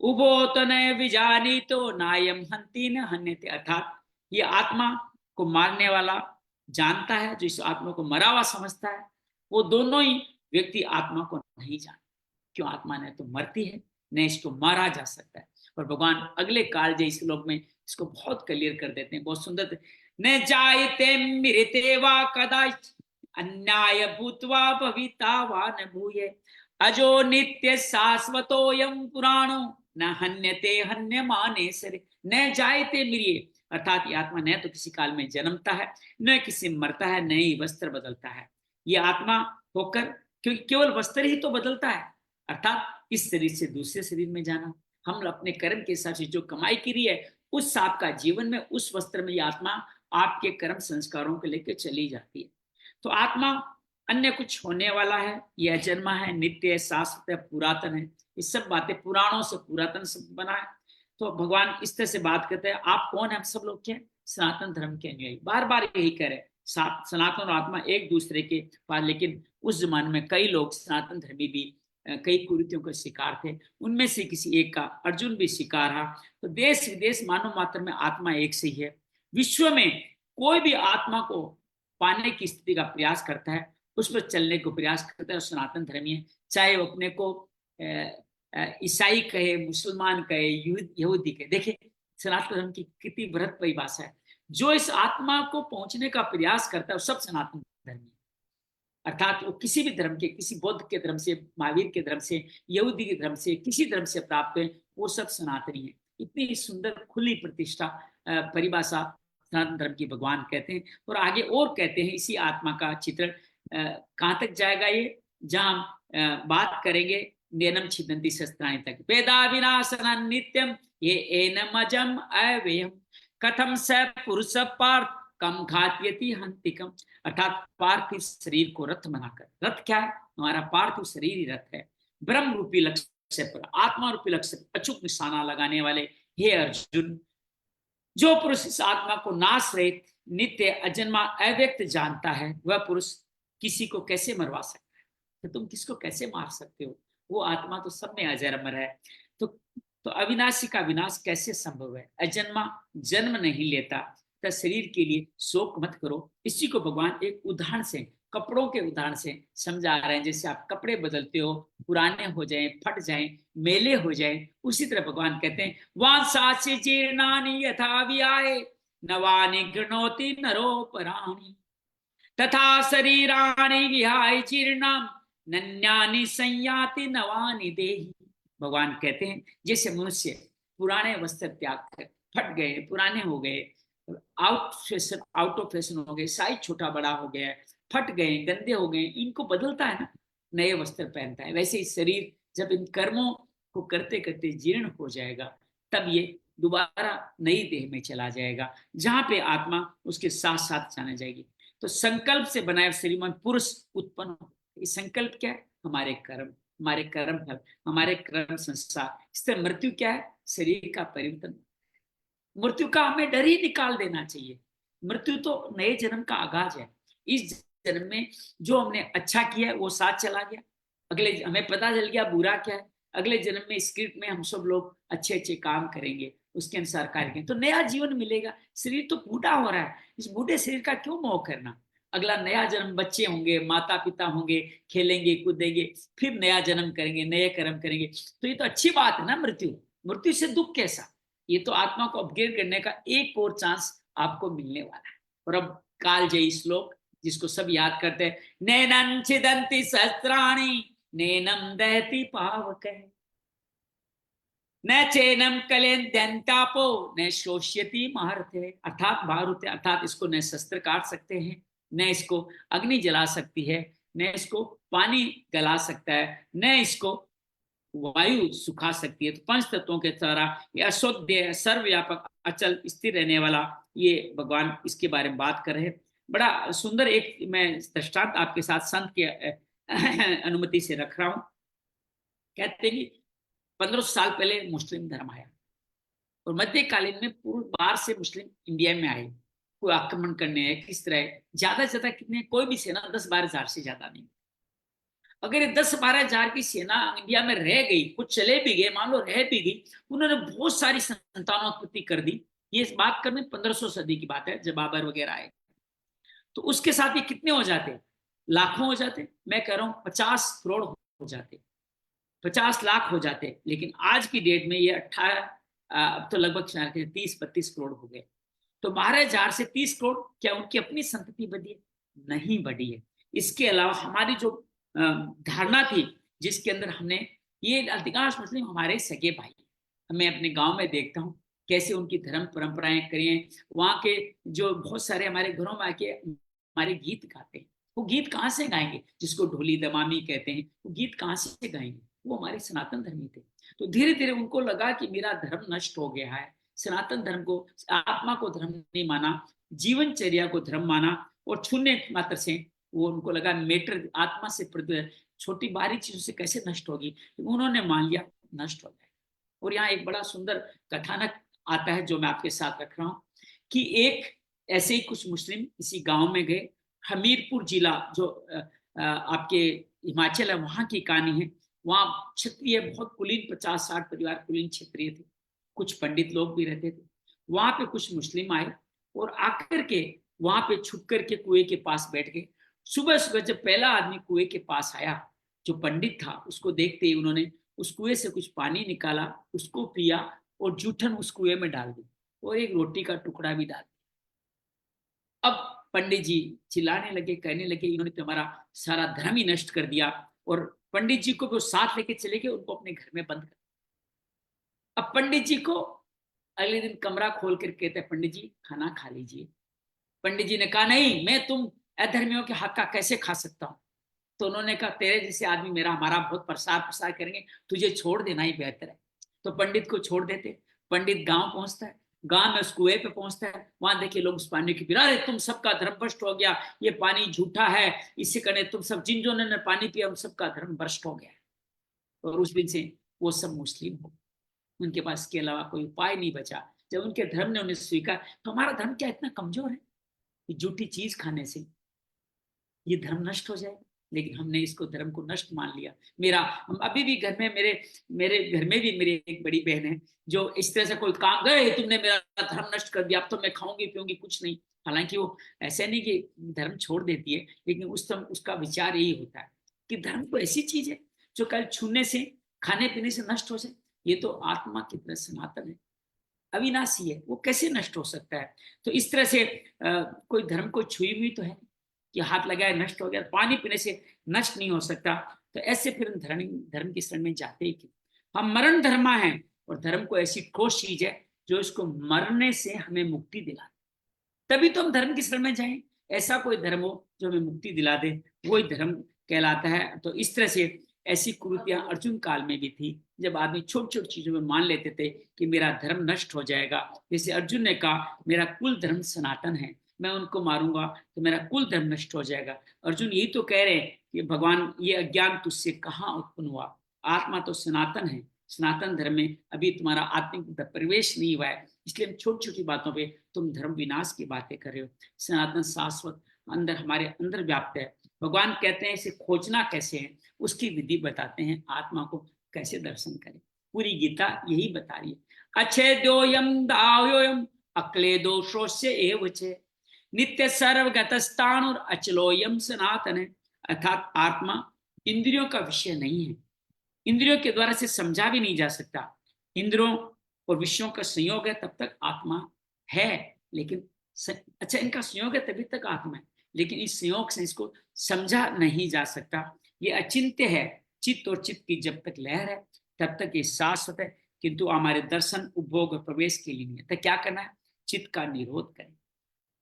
उभो तो न विजानी तो नायम हंती न हन्यते, अर्थात ये आत्मा को मारने वाला जानता है, जो इस आत्मा को मरा हुआ समझता है, वो दोनों ही व्यक्ति आत्मा को नहीं जानते। क्यों? आत्मा ने तो मरती है, न इसको मारा जा सकता है। और भगवान अगले काल जय श्लोक में इसको बहुत क्लियर कर देते हैं, बहुत सुंदर। न जायते मृते वा कदाचित् अन्याय भूत्वा भविता वा न भूये, अजो नित्य शाश्वतोयम पुराणो न हन्यते हन्यमाने सरे। न जायते मृये, अर्थात ये आत्मा न तो किसी काल में जन्मता है, न किसी मरता है, न ही वस्त्र बदलता है। ये आत्मा होकर, क्योंकि केवल वस्त्र ही तो बदलता है, अर्थात इस शरीर से दूसरे शरीर में जाना। हम अपने कर्म के हिसाब से जो कमाई करी है, उस आपका जीवन में, उस वस्त्र में ये आत्मा आपके कर्म संस्कारों को लेकर चली जाती है। तो आत्मा अन्य कुछ होने वाला है, यह अजन्मा है, नित्य है, शाश्वत है, पुरातन है। ये सब बातें पुराणों से पातन से बना है। तो भगवान इस तरह से बात करते हैं, आप कौन है? हम सब लोग क्या? सनातन धर्म के अनुयायी। बार बार यही कह रहे हैं, सनातन और आत्मा एक दूसरे के पास। लेकिन उस जमाने में कई लोग सनातन धर्मी भी कई कुरीतियों के शिकार थे, उनमें से किसी एक का अर्जुन भी शिकार रहा। तो देश विदेश मानव मात्र में आत्मा एक से ही है। विश्व में कोई भी आत्मा को पाने की स्थिति का प्रयास करता है, उस पर चलने को प्रयास करता है, सनातन धर्मी है। चाहे वो अपने को ईसाई कहे, मुसलमान कहे, यहूदी कहे। देखिए सनातन धर्म की कितनी बृहद परिभाषा है। जो इस आत्मा को पहुंचने का प्रयास करता है वो सब सनातन धर्मी है। अर्थात वो किसी भी धर्म के, किसी बौद्ध के धर्म से, महावीर के धर्म से, यहूदी के धर्म से, किसी धर्म से प्राप्त है, वो सब सनातनी है। इतनी सुंदर खुली प्रतिष्ठा परिभाषा सनातन धर्म की भगवान कहते हैं। और आगे और कहते हैं इसी आत्मा का चित्र कहाँ तक जाएगा ये, जहाँ बात करेंगे नैनम छिदंती शस्त्राणि तक। वेदा विनाशना नित्यम ये एनमजम अव्ययम कथम स पुरुष पार्थ कम घात्यति हंतिकम। अर्थात पार्थिव शरीर को रथ बनाकर, रथ क्या है? हमारा पार्थिव शरीर ही रथ है। ब्रह्म रूपी लक्ष्य पर, आत्मा रूपी लक्ष्य पर अचूक निशाना लगाने वाले हे अर्जुन, जो पुरुष इस आत्मा को नाश रहित, नित्य, अजन्मा, अव्यक्त जानता है, वह पुरुष किसी को कैसे मरवा सकता है? तो तुम किसको कैसे मार सकते हो? वो आत्मा तो सब में अजर अमर है। तो अविनाशी का विनाश कैसे संभव है? अजन्मा जन्म नहीं लेता, तो शरीर के लिए शोक मत करो। इसी को भगवान एक उदाहरण से, कपड़ों के उदाहरण से समझा रहे हैं। जैसे आप कपड़े बदलते हो, पुराने हो जाएं, फट जाएं, मेले हो जाएं, उसी तरह भगवान कहते हैं वांसास्य जीर्णानि यथा विहाय नवानि गृणोति नरोपराणि तथा शरीराणि विहाय जीर्णम नन्यानि संयाति नवानि देहि। भगवान कहते हैं जैसे मनुष्य पुराने वस्त्र त्याग कर, फट गए, पुराने हो गए, आउट ऑफ फैशन हो गए, साइज छोटा बड़ा हो गया, फट गए, गंदे हो गए, इनको बदलता है ना, नए वस्त्र पहनता है। वैसे ही शरीर जब इन कर्मों को करते करते जीर्ण हो जाएगा, तब ये दोबारा नई देह में चला जाएगा, जहां पे आत्मा उसके साथ साथ जाने जाएगी। तो संकल्प से बनाए शरीर में पुरुष उत्पन्न हो। ये संकल्प क्या है? हमारे कर्म, हमारे कर्म फल, हमारे कर्म संसार। इस तरह मृत्यु क्या है? शरीर का परिवर्तन। मृत्यु का हमें डर ही निकाल देना चाहिए। मृत्यु तो नए जन्म का आगाज है। इस जन्म में जो हमने अच्छा किया है वो साथ चला गया, अगले हमें पता चल गया बुरा क्या है, अगले जन्म में स्क्रिप्ट में हम सब लोग अच्छे अच्छे काम करेंगे, उसके अनुसार कार्य करेंगे, तो नया जीवन मिलेगा। शरीर तो बूढ़ा हो रहा है, इस बूढ़े शरीर का क्यों मोह करना? अगला नया जन्म, बच्चे होंगे, माता पिता होंगे, खेलेंगे कूदेंगे, फिर नया जन्म करेंगे, नए कर्म करेंगे। तो ये तो अच्छी बात है ना। मृत्यु, मृत्यु से दुख कैसा? ये तो आत्मा को अपग्रेड करने का एक और चांस आपको मिलने वाला है। और अब कालजयी श्लोक जिसको सब याद करते हैं, नैनं छिदन्ति सहस्राणि नैनम दहति पावकः न चैनम कलेन्द्यन्तापो न शोष्यति महारथे। अर्थात भारुते, अर्थात इसको न शस्त्र काट सकते हैं, न इसको अग्नि जला सकती है, न इसको पानी गला सकता है, न इसको वायु सुखा सकती है। तो पंच तत्वों के द्वारा ये अशोध्य, सर्वव्यापक, अचल, स्थिर रहने वाला, ये भगवान इसके बारे में बात कर रहे हैं। बड़ा सुंदर एक मैं दृष्टांत आपके साथ संत के अनुमति से रख रहा हूं। कहते हैं कि 1500 साल पहले मुस्लिम धर्म आया और मध्यकालीन में पूर्व बाहर से मुस्लिम इंडिया में आए, कोई आक्रमण करने है, किस तरह, ज्यादा से ज्यादा कितने, कोई भी सेना 10-12 हजार से ज्यादा नहीं। अगर ये 10-12 हजार की सेना इंडिया में रह गई, कुछ चले भी गए, मान लो रह भी गई, उन्होंने बहुत सारी संतानोत्पत्ति कर दी। ये इस बात करने 1500 सदी की बात है, जब बाबर वगैरह आए। तो उसके साथ ये कितने हो जाते? लाखों हो जाते। मैं कह रहा हूं 50 करोड़ हो जाते, 50 लाख हो जाते। लेकिन आज की डेट में ये 18, अब तो लगभग 30-32 करोड़ हो गए। तो 12 हजार से 30 करोड़, क्या उनकी अपनी संतति बढ़ी है? नहीं बढ़ी है। इसके अलावा हमारी जो धारणा थी, जिसके अंदर हमने, ये अधिकांश मुस्लिम हमारे सगे भाई, मैं अपने गांव में देखता हूँ कैसे उनकी धर्म परंपराएं करें। वहाँ के जो बहुत सारे हमारे घरों में आके हमारे गीत गाते हैं, वो गीत कहाँ से गाएंगे? जिसको ढोली दमामी कहते हैं, वो गीत कहाँ से गाएंगे? वो हमारे सनातन धर्मी थे। तो धीरे धीरे उनको लगा कि मेरा धर्म नष्ट हो गया है। सनातन धर्म को, आत्मा को धर्म नहीं माना, जीवनचर्या को धर्म माना, और छूने मात्र से वो, उनको लगा मेटर आत्मा से, छोटी बारीक चीजों से कैसे नष्ट होगी, तो उन्होंने मान लिया नष्ट हो जाए। और यहाँ एक बड़ा सुंदर कथानक आता है जो मैं आपके साथ रख रहा हूँ, कि एक ऐसे ही कुछ मुस्लिम इसी गांव में गए। हमीरपुर जिला जो आपके हिमाचल है, वहां की कहानी है। वहां क्षत्रिय बहुत कुलीन, 50-60 परिवार कुलीन क्षत्रिय थे, कुछ पंडित लोग भी रहते थे। वहां पे कुछ मुस्लिम आए और आकर के वहां पे छुप करके कुएं के पास बैठ गए। सुबह सुबह जब पहला आदमी कुएं के पास आया, जो पंडित था, उसको देखते ही उन्होंने उस कुएं से कुछ पानी निकाला, उसको पिया, और जूठन उस कुएं में डाल दी, और एक रोटी का टुकड़ा भी डाल दिया। अब पंडित जी चिल्लाने लगे, कहने लगे इन्होंने तो हमारा सारा धर्म ही नष्ट कर दिया। और पंडित जी को वो साथ लेके चले गए, उनको अपने घर में बंद कर। अब पंडित जी को अगले दिन कमरा खोल कर कहते हैं, पंडित जी खाना खा लीजिए। पंडित जी ने कहा, नहीं, मैं तुम अधर्मियों के हक का कैसे खा सकता हूँ? तो उन्होंने कहा, तेरे जैसे आदमी मेरा हमारा बहुत प्रसार प्रसार करेंगे, तुझे छोड़ देना ही बेहतर है। तो पंडित को छोड़ देते। पंडित गांव पहुंचता है, गांव में उस कुएं पे पहुंचता है, वहां देखिए लोग उस पानी की पिला रहे, तुम सबका धर्म भ्रष्ट हो गया, ये पानी झूठा है, इसी करने तुम सब, जिन जो ने पानी पिया उन सबका धर्म भ्रष्ट हो गया। और उस दिन से वो सब मुस्लिम हो, उनके पास इसके अलावा कोई उपाय नहीं बचा। जब उनके धर्म ने उन्हें स्वीकार, तो हमारा धर्म क्या इतना कमजोर है कि झूठी चीज खाने से ये धर्म नष्ट हो जाएगा? लेकिन हमने इसको, धर्म को नष्ट मान लिया। मेरा, हम अभी भी घर में, मेरे मेरे घर में भी मेरी एक बड़ी बहन है, जो इस तरह से कोई काम करे, तुमने मेरा धर्म नष्ट कर दिया, अब तो मैं खाऊंगी पीऊंगी कुछ नहीं। हालांकि वो ऐसे नहीं कि धर्म छोड़ देती है, लेकिन उस समय उसका विचार यही होता है कि धर्म तो ऐसी चीज है जो कल छूने से, खाने पीने से नष्ट हो जाए। ये तो आत्मा की तरह सनातन है, अविनाशी है, वो कैसे नष्ट हो सकता है? तो इस तरह से कोई धर्म को छुई हुई तो है कि हाथ लगाए नष्ट हो गया, पानी पीने से नष्ट नहीं हो सकता। तो ऐसे फिर धर्म धर्म की शरण में जाते ही क्यों? हम मरण धर्मा हैं, और धर्म को ऐसी ठोस चीज है जो इसको मरने से हमें मुक्ति दिला, तभी तो हम धर्म की शरण में जाएं। ऐसा कोई धर्म हो जो हमें मुक्ति दिला दे, वही धर्म कहलाता है। तो इस तरह से ऐसी कुरीतियां अर्जुन काल में भी थी, जब आदमी छोटी छोटी चीजों में मान लेते थे कि मेरा धर्म नष्ट हो जाएगा। जैसे अर्जुन ने कहा, मेरा कुल धर्म सनातन है, मैं उनको मारूंगा तो मेरा कुल धर्म नष्ट हो जाएगा। अर्जुन यही तो कह रहे हैं कि भगवान, ये अज्ञान तुझसे कहाँ उत्पन्न हुआ? आत्मा तो सनातन है, सनातन धर्म में अभी तुम्हारा आत्मिक प्रवेश नहीं हुआ है, इसलिए छोटी छोटी बातों पे तुम धर्म विनाश की बातें कर रहे हो। सनातन शाश्वत अंदर, हमारे अंदर व्याप्त है। भगवान कहते हैं इसे खोजना कैसे है, उसकी विधि बताते हैं, आत्मा को कैसे दर्शन करें। पूरी गीता यही बता रही है। अच्छेद्योयम दायोयम अक्ले दोषोस्य एवचे नित्य सर्वगतस्तान और अचलोयम सनातन है। अर्थात आत्मा इंद्रियों का विषय नहीं है, इंद्रियों के द्वारा से समझा भी नहीं जा सकता। इंद्रियों और विषयों का संयोग है तब तक आत्मा है, लेकिन अच्छा, इनका संयोग है तभी तक आत्मा है, लेकिन इस संयोग से इसको समझा नहीं जा सकता। ये अचिंत्य है। चित्त और चित्त की जब तक लहर है तब तक ये शाश्वत है, किंतु हमारे दर्शन, उपभोग और प्रवेश के लिए नहीं है। तो क्या करना है? चित्त का निरोध करें।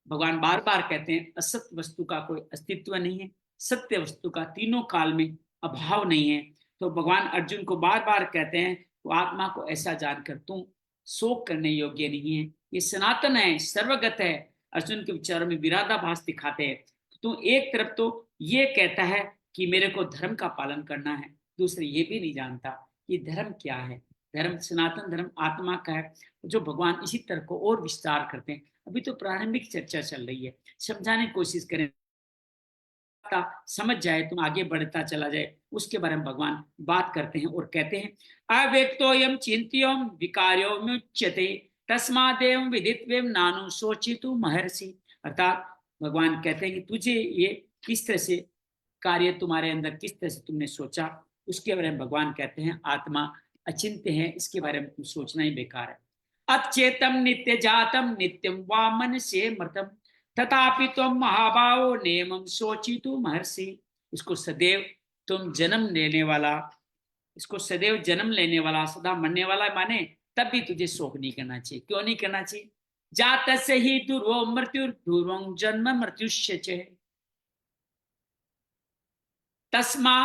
भगवान बार बार कहते हैं, असत्य वस्तु का कोई अस्तित्व नहीं है, सत्य वस्तु का तीनों काल में अभाव नहीं है। तो भगवान अर्जुन को बार बार कहते हैं, तो आत्मा को ऐसा जानकर तुम शोक करने योग्य नहीं है, ये सनातन है, सर्वगत है। अर्जुन के विचारों में विराधाभास दिखाते हैं। तो एक तरफ तो ये कहता है कि मेरे को धर्म का पालन करना है, दूसरे ये भी नहीं जानता कि धर्म क्या है। धर्म, सनातन धर्म आत्मा का है, जो भगवान इसी तरह को और विस्तार करते हैं। अभी तो प्रारंभिक चर्चा चल रही है, समझाने की कोशिश करें। समझ जाए, तुम आगे बढ़ता चला जाए, उसके बारे में भगवान बात करते हैं और कहते हैं अव्यक्तोयम चिंत्योम विकार्यो मुच्यते तस्मादेव विदित्वेम नानु सोचितु महर्षि। अर्थात भगवान कहते हैं कि तुझे ये किस तरह से कार्य तुम्हारे अंदर किस तरह से तुमने सोचा, उसके बारे में भगवान कहते हैं आत्मा अचिंत्य है, इसके बारे में तुम सोचना ही बेकार है। अचेतम नित्य जातम नित्यम वामन से मृतम तथापि तुम महाभावो नेमम सोचितु महर्षि। इसको सदैव तुम जन्म लेने वाला, इसको सदैव जन्म लेने वाला, सदा मरने वाला माने, तब भी तुझे शोक नहीं करना चाहिए। क्यों नहीं करना चाहिए? जात से ही ध्रुवो मृत्यु ध्रुवं जन्म मृत्युश्च तस्मा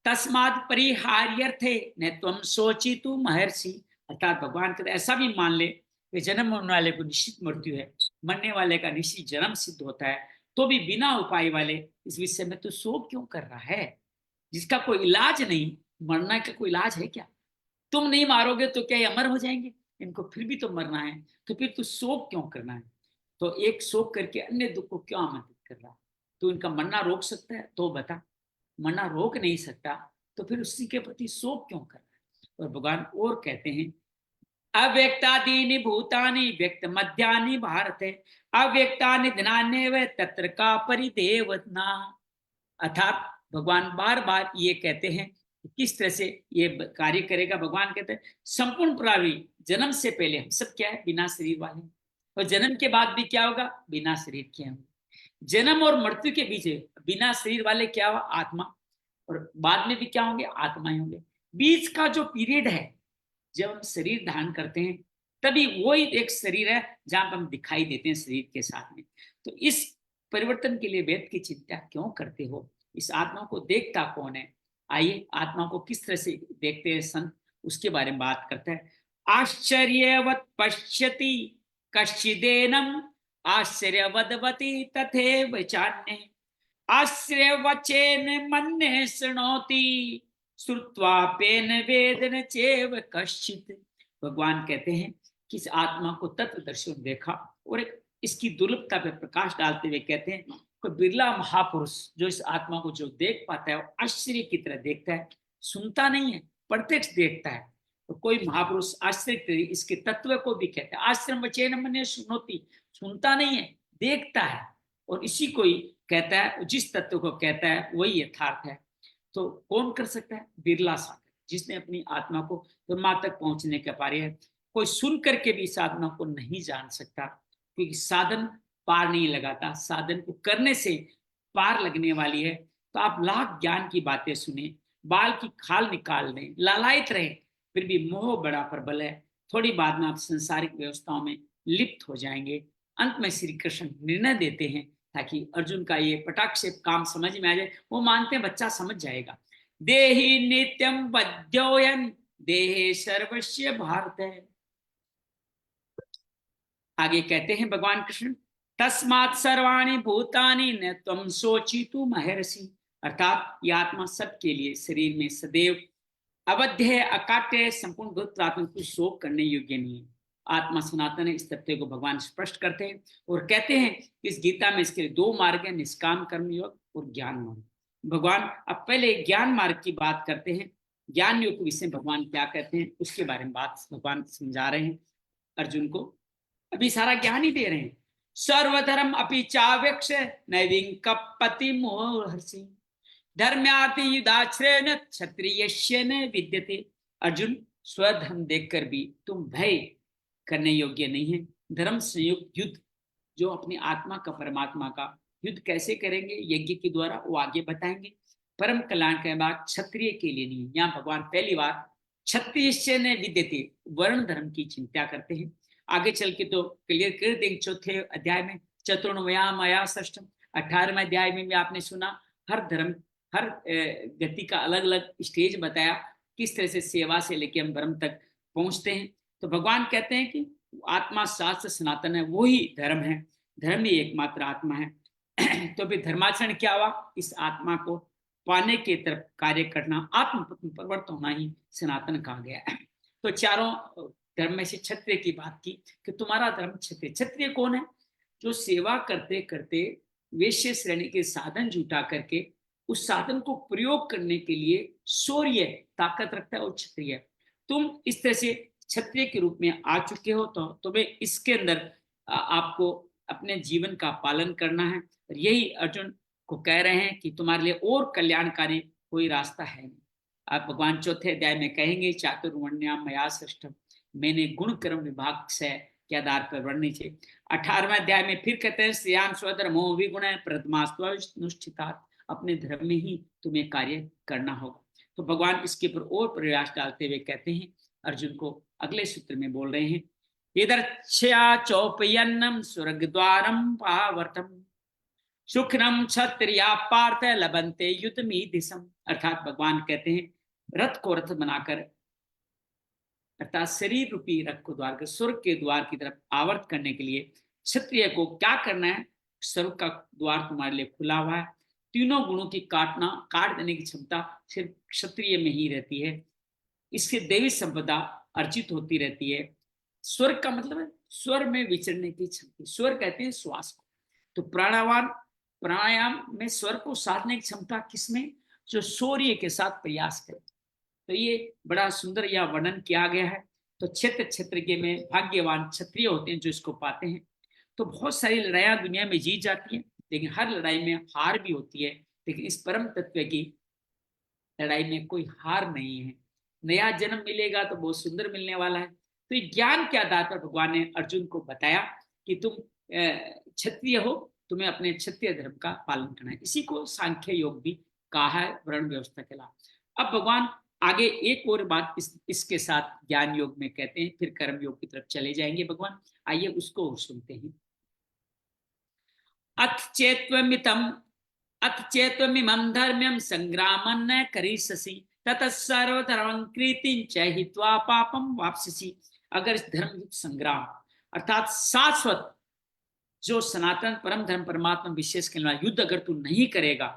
तस्माद परिहार्यर्थे न तुम सोचितु महर्षि। अर्थात भगवान कहते ऐसा भी मान ले कि जन्म होने वाले को निश्चित मृत्यु है, मरने वाले का निश्चित जन्म सिद्ध होता है, तो भी बिना उपाय वाले इस विषय में तू शोक क्यों कर रहा है, जिसका कोई इलाज नहीं। मरना का कोई इलाज है क्या? तुम नहीं मारोगे तो क्या ये अमर हो जाएंगे? इनको फिर भी तो मरना है, तो फिर तू शोक क्यों करना है? तो एक शोक करके अन्य दुख को क्यों आमंत्रित कर रहा है? तो इनका मरना रोक सकता है तो बता, मरना रोक नहीं सकता तो फिर उसी के प्रति शोक क्यों कर रहा है? और भगवान और कहते हैं अव्यक्तादीनि भूतानि व्यक्त मध्यानि भारत अव्यक्तानि दिनान्येव तत्र का परिदेवना। अर्थात भगवान बार बार ये कहते हैं किस तरह से ये कार्य करेगा। भगवान कहते हैं संपूर्ण प्राणी जन्म से पहले हम सब क्या है, बिना शरीर वाले, और जन्म के बाद भी क्या होगा, बिना शरीर के होंगे। जन्म और मृत्यु के बीच बिना शरीर वाले क्या हुआ, आत्मा, और बाद में भी क्या होंगे, आत्मा ही होंगे। बीच का जो पीरियड है जब हम शरीर धारण करते हैं, तभी वही एक शरीर है जहां पर हम दिखाई देते हैं शरीर के साथ में। तो इस परिवर्तन के लिए वेद की चिंता क्यों करते हो? इस आत्मा को देखता कौन है? आइए आत्मा को किस तरह से देखते हैं संत, उसके बारे में बात करता है। आश्चर्यवत पश्यति कश्चिदेनम आश्चर्यवदवती तथैव चान्ये आश्चर्यवचेन मन्ये शृणोति श्रुत्वापेन वेदन चेव कश्चित। भगवान कहते हैं कि इस आत्मा को तत्वदर्शी देखा और एक इसकी दुर्लभता पे प्रकाश डालते हुए कहते हैं कोई बिरला महापुरुष जो इस आत्मा को जो देख पाता है वो आश्चर्य की तरह देखता है, सुनता नहीं है, प्रत्यक्ष देखता है। तो कोई महापुरुष आश्चर्य इसके तत्व को भी कहता है। आश्रम वचेन मन्ये शृणोति, सुनता नहीं है, देखता है, और इसी को ही कहता है, जिस तत्व को कहता है वही यथार्थ है। तो कौन कर सकता है? बिरला सागर, जिसने अपनी आत्मा को ब्रह्मा तक पहुंचने के पार है। कोई सुन करके भी इस आत्मा को नहीं जान सकता, क्योंकि साधन पार नहीं लगाता, साधन को करने से पार लगने वाली है। तो आप लाख ज्ञान की बातें सुने, बाल की खाल निकाल दें, लालायित रहे, फिर भी मोह बड़ा प्रबल है। थोड़ी बाद में आप संसारिक व्यवस्थाओं में लिप्त हो जाएंगे। अंत में श्री कृष्ण निर्णय देते हैं ताकि अर्जुन का ये पटाख से काम समझ में आ जाए। वो मानते हैं बच्चा समझ जाएगा। देहि नित्यम बद्योयन देहे सर्वस्व भारत है। आगे कहते हैं भगवान कृष्ण तस्मात् सर्वाणि भूतानि न त्वं शोचितु महर्षि। अर्थात ये आत्मा सबके लिए शरीर में सदैव अवध्य है, अकाट्य है, संपूर्ण भूत आत्मा को शोक करने योग्य नहीं है। आत्मा सनातन है, इस तथ्य को भगवान स्पष्ट करते हैं और कहते हैं इस गीता में इसके दो मार्ग है, निष्काम कर्म योग और ज्ञान मार्ग। भगवान अब पहले ज्ञान मार्ग की बात करते हैं। ज्ञान योग के विषय भगवान क्या कहते हैं उसके बारे में बात भगवान समझा रहे हैं अर्जुन को। अभी सारा ज्ञान ही दे रहे हैं। सर्वधर्म अपि चावेक्ष नैविं कपति मोहर्षि धर्म्याति युदाश्रयण क्षत्रियस्य न विद्यते। अर्जुन, स्वधर्म देखकर भी तुम भय करने योग्य नहीं है। धर्म संयुक्त युद्ध जो अपनी आत्मा का परमात्मा का युद्ध कैसे करेंगे यज्ञ के द्वारा, वो आगे बताएंगे। परम कल्याण के बाद क्षत्रिय के लिए नहीं। यहाँ भगवान पहली बार क्षत्रियस्य न विद्यते वर्ण धर्म की चिंता करते हैं। आगे चल के तो क्लियर कर देंगे चौथे अध्याय में। चतुर्णवयामया षष्ठम 18वें अध्याय में भी आपने सुना हर धर्म हर गति का अलग अलग स्टेज बताया, किस तरह से सेवा से लेके हम ब्रह्म तक पहुंचते हैं। तो भगवान कहते हैं कि आत्मा शास्त्र सनातन है, वो ही धर्म है, धर्म ही एकमात्र आत्मा है। तो फिर धर्माचरण क्या हुआ? इस आत्मा को पाने के तरफ कार्य करना, आत्म परिवर्तन होना ही सनातन कहा गया है। तो चारों धर्म में से क्षत्रिय की बात की कि तुम्हारा धर्म क्षत्रिय। क्षत्रिय कौन है? जो सेवा करते करते वैश्य श्रेणी के साधन जुटा करके उस साधन को प्रयोग करने के लिए शौर्य ताकत रखता है और क्षत्रिय। तुम इस तरह से क्षत्रिय के रूप में आ चुके हो, तो तुम्हें इसके अंदर आपको अपने जीवन का पालन करना है। और यही अर्जुन को कह रहे हैं कि तुम्हारे लिए और कल्याणकारी कोई रास्ता है नहीं। आप भगवान चौथे अध्याय में कहेंगे चातुर्वर्ण्याम मया सृष्टम, मैंने गुण कर्म विभाग से के आधार पर वर्णित है। 18वें अध्याय में फिर कहते हैं श्रेयान स्वधर्मो विगुण प्रथमास्त्वनुष्ठितात्, अपने धर्म में ही तुम्हें कार्य करना होगा। तो भगवान इसके ऊपर और प्रयास डालते हुए कहते हैं, अर्जुन को अगले सूत्र में बोल रहे हैं, यदर्च्छया चौपयन्नम स्वर्ग द्वारम पावर्तम सुखनम क्षत्रिया पार्थ लबंते युतमीदिशम। अर्थात भगवान कहते हैं रथ को रथ बनाकर, अर्थात शरीर रूपी रथ को द्वार कर स्वर्ग के द्वार की तरफ आवर्त करने के लिए क्षत्रिय को क्या करना है? स्वर्ग का द्वार तुम्हारे लिए खुला हुआ है। तीनों गुणों की काट देने की क्षमता सिर्फ क्षत्रिय में ही रहती है। इससे देवी संपदा अर्जित होती रहती है। स्वर्ग का मतलब है स्वर में विचरने की क्षमता। स्वर कहते हैं श्वास को। तो प्राणायाम में स्वर को साधने की क्षमता किसमें? जो शौर्य के साथ प्रयास करे। तो ये बड़ा सुंदर यह वर्णन किया गया है। तो क्षेत्र के में भाग्यवान क्षत्रिय होते हैं जो इसको पाते हैं। तो बहुत सारी लड़ाइयां दुनिया में जीत जाती हैं, लेकिन हर लड़ाई में हार भी होती है। लेकिन इस परम तत्व की लड़ाई में कोई हार नहीं है। नया जन्म मिलेगा तो बहुत सुंदर मिलने वाला है। तो ये ज्ञान के आधार पर भगवान ने अर्जुन को बताया कि तुम क्षत्रिय हो, तुम्हें अपने क्षत्रिय धर्म का पालन करना है। इसी को सांख्य योग भी कहा है, वर्ण व्यवस्था के अलावा। अब भगवान आगे एक और बात इसके साथ ज्ञान योग में कहते हैं, फिर कर्म योग की तरफ चले जाएंगे भगवान। आइए उसको सुनते हैं। अथ चेत्वमिमं धर्म्यं संग्रामं न करिष्यसि ततः सर्वधर्मं कृतिं च हित्वा पापं वाप्स्यसि। अगर इस धर्म संग्राम अर्थात शाश्वत जो सनातन परम धर्म परमात्मा विशेष के युद्ध अगर तू नहीं करेगा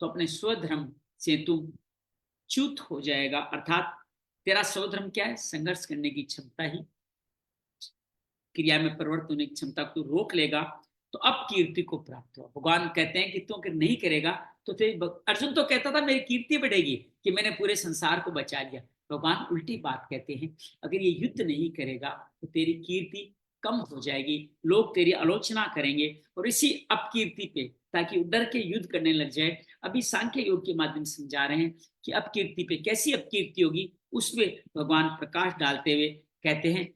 तो अपने स्वधर्म से तू च्युत हो जाएगा। अर्थात तेरा स्वधर्म क्या है? संघर्ष करने की क्षमता ही, क्रिया में परिवर्तन होने की क्षमता को रोक लेगा तो अब कीर्ति को प्राप्त हुआ। भगवान कहते हैं कि तू अगर नहीं करेगा तो अर्जुन तो कहता था मेरी कीर्ति बढ़ेगी कि मैंने पूरे संसार को बचा लिया। भगवान उल्टी बात कहते हैं, अगर ये युद्ध नहीं करेगा तो तेरी कीर्ति कम हो जाएगी, लोग तेरी आलोचना करेंगे और इसी अपकीर्ति पे ताकि डर के युद्ध करने लग जाए। अभी सांख्य योग के माध्यम से समझा रहे हैं कि अपकीर्ति पे कैसी अपकीर्ति होगी, उसमें भगवान प्रकाश डालते हुए कहते हैं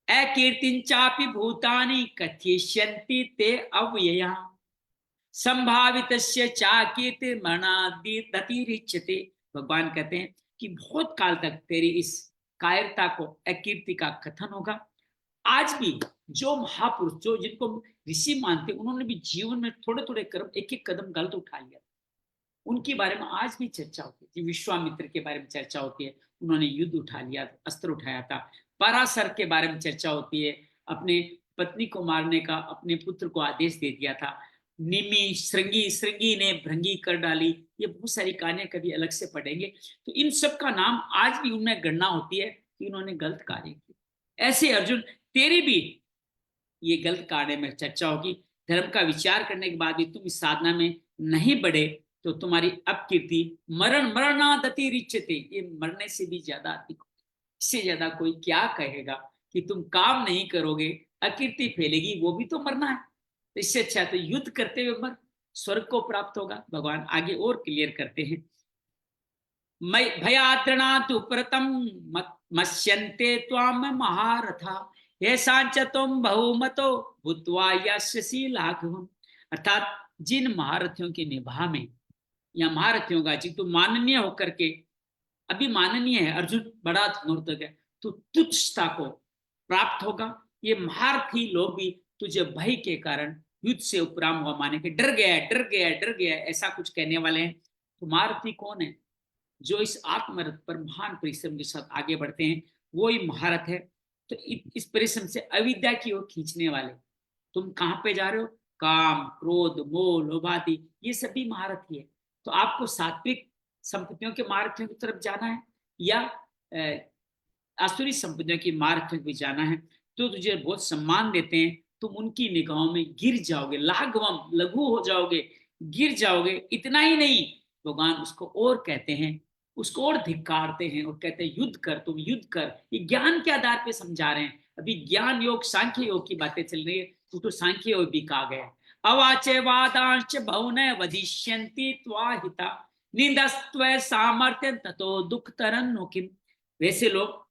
अकीर्तिंचापि भूतानि कथयिष्यन्ति ते अव्यया संभावितस्य चा कीर्तिर्मरणादतिरिच्यते। भगवान कहते हैं कि बहुत काल तक तेरी इस कायरता को, अकीर्ति का कथन होगा। आज भी जो महापुरुष, जो जिनको ऋषि मानते, उन्होंने भी जीवन में थोड़े थोड़े कर्म, एक एक कदम गलत उठा लिया, उनके बारे में आज भी चर्चा होती है। विश्वामित्र के बारे में चर्चा होती है, उन्होंने युद्ध उठा लिया, अस्त्र उठाया था। पराशर के बारे में चर्चा होती है, अपने पत्नी को मारने का अपने पुत्र को आदेश दे दिया था। निमि श्रृंगी ने भृंगी कर डाली। ये बहुत सारी कहानियां कभी अलग से पढ़ेंगे। तो इन सब का नाम आज भी उनमें गणना होती है कि उन्होंने गलत कार्य किया। ऐसे अर्जुन तेरी भी ये गलत कार्य में चर्चा होगी। धर्म का विचार करने के बाद भी तुम इस साधना में नहीं बढ़े तो तुम्हारी अपकीर्ति मरणादति रिच्यते, ये मरने से भी ज्यादा अधिक। इससे ज्यादा कोई क्या कहेगा कि तुम काम नहीं करोगे, अकीर्ति फैलेगी, वो भी तो मरना है। तो इससे अच्छा तो युद्ध करते हुए मर, स्वर्ग को प्राप्त होगा। भगवान आगे और क्लियर करते हैं, भयाद्रणा तु प्रतम मस्यन्ते त्वाम महारथा येषांच तुम बहुमतो भूत्वा यस्यसि लाघवम्। अर्थात जिन महारथियों के निभा में या महारथियों का जी तू माननीय होकर के, अभी माननीय है अर्जुन, बड़ा धनुर्धर है, तो तुच्छता को प्राप्त होगा। ये महारथी लोग भी तुझे भय के कारण युद्ध से उपराम हुआ माने के डर गया ऐसा कुछ कहने वाले हैं। तो महारथी कौन है? जो इस आत्मरथ पर महान परिश्रम के साथ आगे बढ़ते हैं, वो ही महारथ है। तो इस परिश्रम से अविद्या की ओर खींचने वाले, तुम कहाँ पे जा रहे हो? काम, क्रोध, मोह, लोभ आदि, ये सभी महारथी है। तो आपको सात्विक संपत्तियों के महारथियों की तरफ जाना है या आसुरी संपत्तियों की महारथियों की जाना है? तो तुझे बहुत सम्मान देते हैं, तुम उनकी निगाहों में गिर जाओगे, लाघवम लघु हो जाओगे, गिर जाओगे। इतना ही नहीं, भगवान उसको और कहते हैं, उसको और धिक्कारते हैं और कहते हैं युद्ध कर, तुम युद्ध कर। ये ज्ञान के आधार पे समझा रहे हैं। अभी ज्ञान योग सांख्य योग की बातें चल रही है, तो सांख्य योग भी कहा गया। अवाचे वादांश बहुन वदिष्यन्ति त्वाहिता निंदस्त्व सामर्थ्य ततो दुख तरन किम। वैसे लोग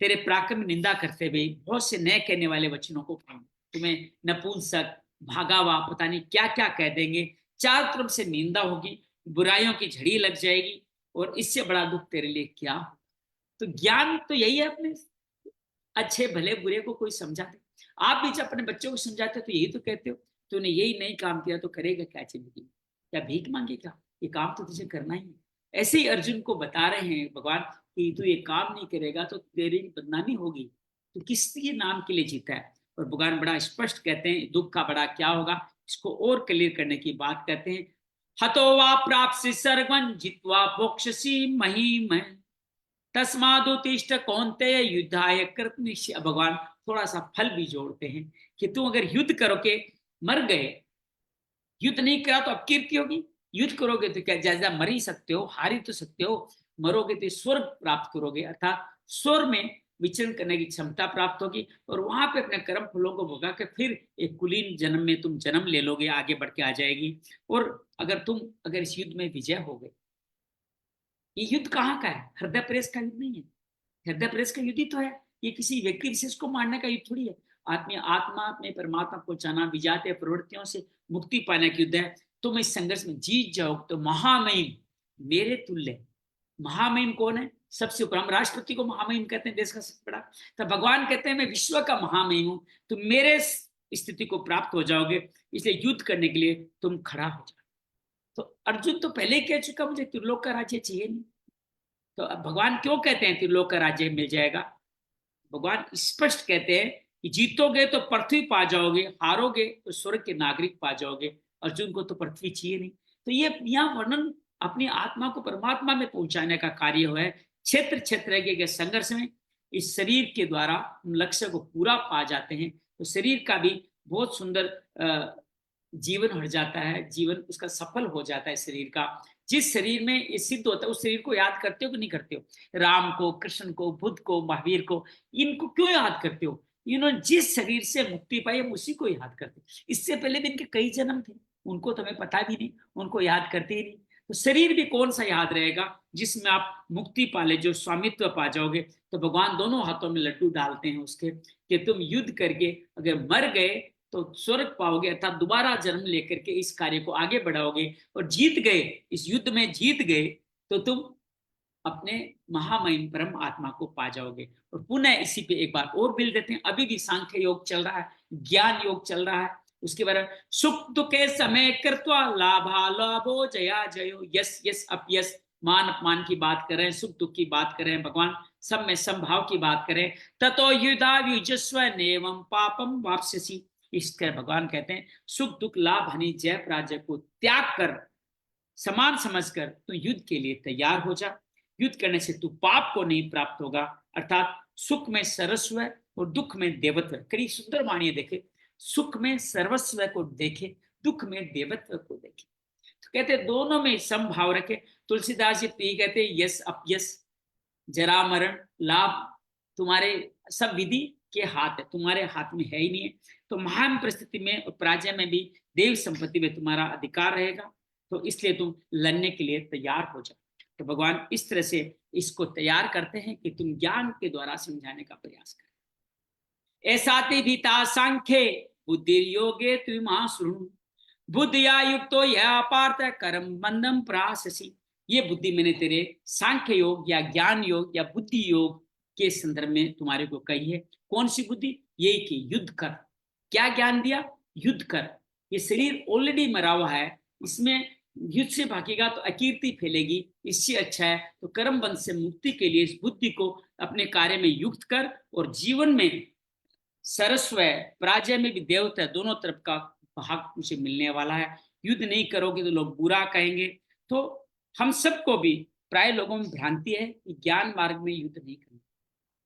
तेरे पराक्रम में निंदा करते हुए बहुत से नए कहने वाले वचनों को कहेंगे, तुम्हें नपुंसक, भागावा, पता नहीं क्या क्या कह देंगे। चारों तरफ से निंदा होगी, बुराइयों की झड़ी लग जाएगी, और इससे बड़ा दुख तेरे लिए क्या। तो ज्ञान तो यही है, अपने अच्छे भले बुरे को कोई समझाते। आप भी जब अपने बच्चों को समझाते हो तो यही तो कहते हो, तूने यही नहीं काम किया तो करेगा क्या जिंदगी, क्या भीख मांगेगा, ये काम तो तुझे करना ही है। ऐसे ही अर्जुन को बता रहे हैं भगवान कि तू ये काम नहीं करेगा तो तेरी बदनामी होगी, तो किस लिए नाम के लिए जीता है। और भगवान बड़ा स्पष्ट कहते हैं दुख का बड़ा क्या होगा, इसको और क्लियर करने की बात कहते हैं। हतो वा प्राप्सि सर्वं जित्वा भोक्ष्यसि महीमहे तस्मादुत्तिष्ठ कौन्तेय युद्धाय कृत निश्चय। भगवान थोड़ा सा फल भी जोड़ते हैं कि तुम अगर युद्ध करोगे, मर गए, युद्ध नहीं करा तो अपकीर्ति होगी, युद्ध करोगे तो क्या जैसा मर ही सकते हो, हार ही तो सकते हो। मरोगे तो स्वर्ग प्राप्त करोगे, अर्थात स्वर्ग में विचरण करने की क्षमता प्राप्त होगी, और वहां पे अपने कर्म फलों को भोगा के फिर एक कुलीन जन्म में तुम जन्म ले लोगे, आगे बढ़ के आ जाएगी। और अगर इस युद्ध में विजय हो गए, ये युद्ध कहाँ का है, हृदय प्रेस का युद्ध नहीं है। हृदय प्रेस का युद्ध ही तो है, ये किसी व्यक्ति विशेष को मारने का युद्ध थोड़ी है। आत्मा में परमात्मा को जाना, विजातीय प्रवृत्तियों से मुक्ति पाने का युद्ध है। तुम इस संघर्ष में जीत जाओ तो महामहिम, मेरे तुल्य। महामहिम कौन है, सबसे ऊपर। हम राष्ट्रपति को महामहिम कहते हैं, देश का सबसे बड़ा। तो भगवान कहते हैं मैं विश्व का महामहिम हूं, तुम मेरे स्थिति को प्राप्त हो जाओगे, इसलिए युद्ध करने के लिए तुम खड़ा हो जाओ। तो अर्जुन तो पहले ही कह चुका मुझे त्रिलोक का राज्य चाहिए नहीं। तो अब भगवान क्यों कहते हैं त्रिलोक का राज्य मिल जाएगा। भगवान स्पष्ट कहते हैं कि जीतोगे तो पृथ्वी पा जाओगे, हारोगे तो स्वर्ग के नागरिक पा जाओगे। अर्जुन को तो पृथ्वी चाहिए नहीं। तो ये यहाँ वर्णन अपनी आत्मा को परमात्मा में पहुंचाने का कार्य है। क्षेत्र क्षेत्र के संघर्ष में इस शरीर के द्वारा हम लक्ष्य को पूरा पा जाते हैं। तो शरीर का भी बहुत सुंदर जीवन हट जाता है, जीवन उसका सफल हो जाता है शरीर का। जिस शरीर में ये सिद्ध होता है उस शरीर को याद करते हो कि नहीं करते हो। राम को, कृष्ण को, बुद्ध को, महावीर को, इनको क्यों याद करते हो। इन्होंने जिस शरीर से मुक्ति पाई हम उसी को याद करते। इससे पहले भी इनके कई जन्म थे, उनको तो हमें पता भी नहीं, उनको याद करते ही नहीं। तो शरीर भी कौन सा याद रहेगा जिसमें आप मुक्ति पाले, जो स्वामित्व पा जाओगे। तो भगवान दोनों हाथों में लड्डू डालते हैं उसके, कि तुम युद्ध करके अगर मर गए तो स्वर्ग पाओगे, अर्थात दोबारा जन्म लेकर के इस कार्य को आगे बढ़ाओगे। और जीत गए, इस युद्ध में जीत गए तो तुम अपने महामहिम परम आत्मा को पा जाओगे। और पुनः इसी पे एक बार और बिल देते हैं। अभी भी सांख्य योग चल रहा है, ज्ञान योग चल रहा है। उसके बारे में सुख दुखे समय कृत्वा लाभा लाभो जया जयो, यस यस अपयस, मान अपमान की बात करें, सुख दुख की बात करें, भगवान सब में संभाव की बात करें। ततो युधा युजस्व नेवम पापम वापस्यसि। इसके भगवान कहते हैं सुख दुख लाभ हानि जय पराजय को त्याग कर, समान समझकर तू युद्ध के लिए तैयार हो जा। युद्ध करने से तू पाप को नहीं प्राप्त होगा, अर्थात सुख में सर्वस्व और दुख में देवत्व। कई सुंदर वाणी देखे, सुख में सर्वस्व को देखे, दुख में देवत्व को देखे। तो कहते दोनों में समभाव रखे। तुलसीदास जी कहते यस अपयस, जरा मरण लाभ तुम्हारे सब विधि के हाथ है, तुम्हारे हाथ में है ही नहीं है। तो महान परिस्थिति में और पराजय में भी देव संपत्ति में तुम्हारा अधिकार रहेगा, तो इसलिए तुम लड़ने के लिए तैयार हो जाओ। तो भगवान इस तरह से इसको तैयार करते हैं कि तुम ज्ञान के द्वारा समझाने का प्रयास करो। ऐसा भीता सांख्ये बुद्धि योगे तुम शुणु बुद्धिया युक्तो यह पार्थ कर्म बंधम प्राससी। ये बुद्धि मैंने तेरे सांख्य योग या ज्ञान योग या बुद्धि योग के संदर्भ में तुम्हारे को कही है। कौन सी बुद्धि, यही कि युद्ध कर। क्या ज्ञान दिया, युद्ध कर। ये शरीर ऑलरेडी मरा हुआ है, इसमें युद्ध से भागेगा तो अकीर्ति फैलेगी। इससे अच्छा है तो कर्म बंध से मुक्ति के लिए इस बुद्धि को अपने कार्य में युक्त कर, और जीवन में सरस्व पराजय में भी देवता है, दोनों तरफ का भाग मुझे मिलने वाला है। युद्ध नहीं करोगे तो लोग बुरा कहेंगे। तो हम सबको भी, प्राय लोगों में भ्रांति है कि ज्ञान मार्ग में युद्ध नहीं करना।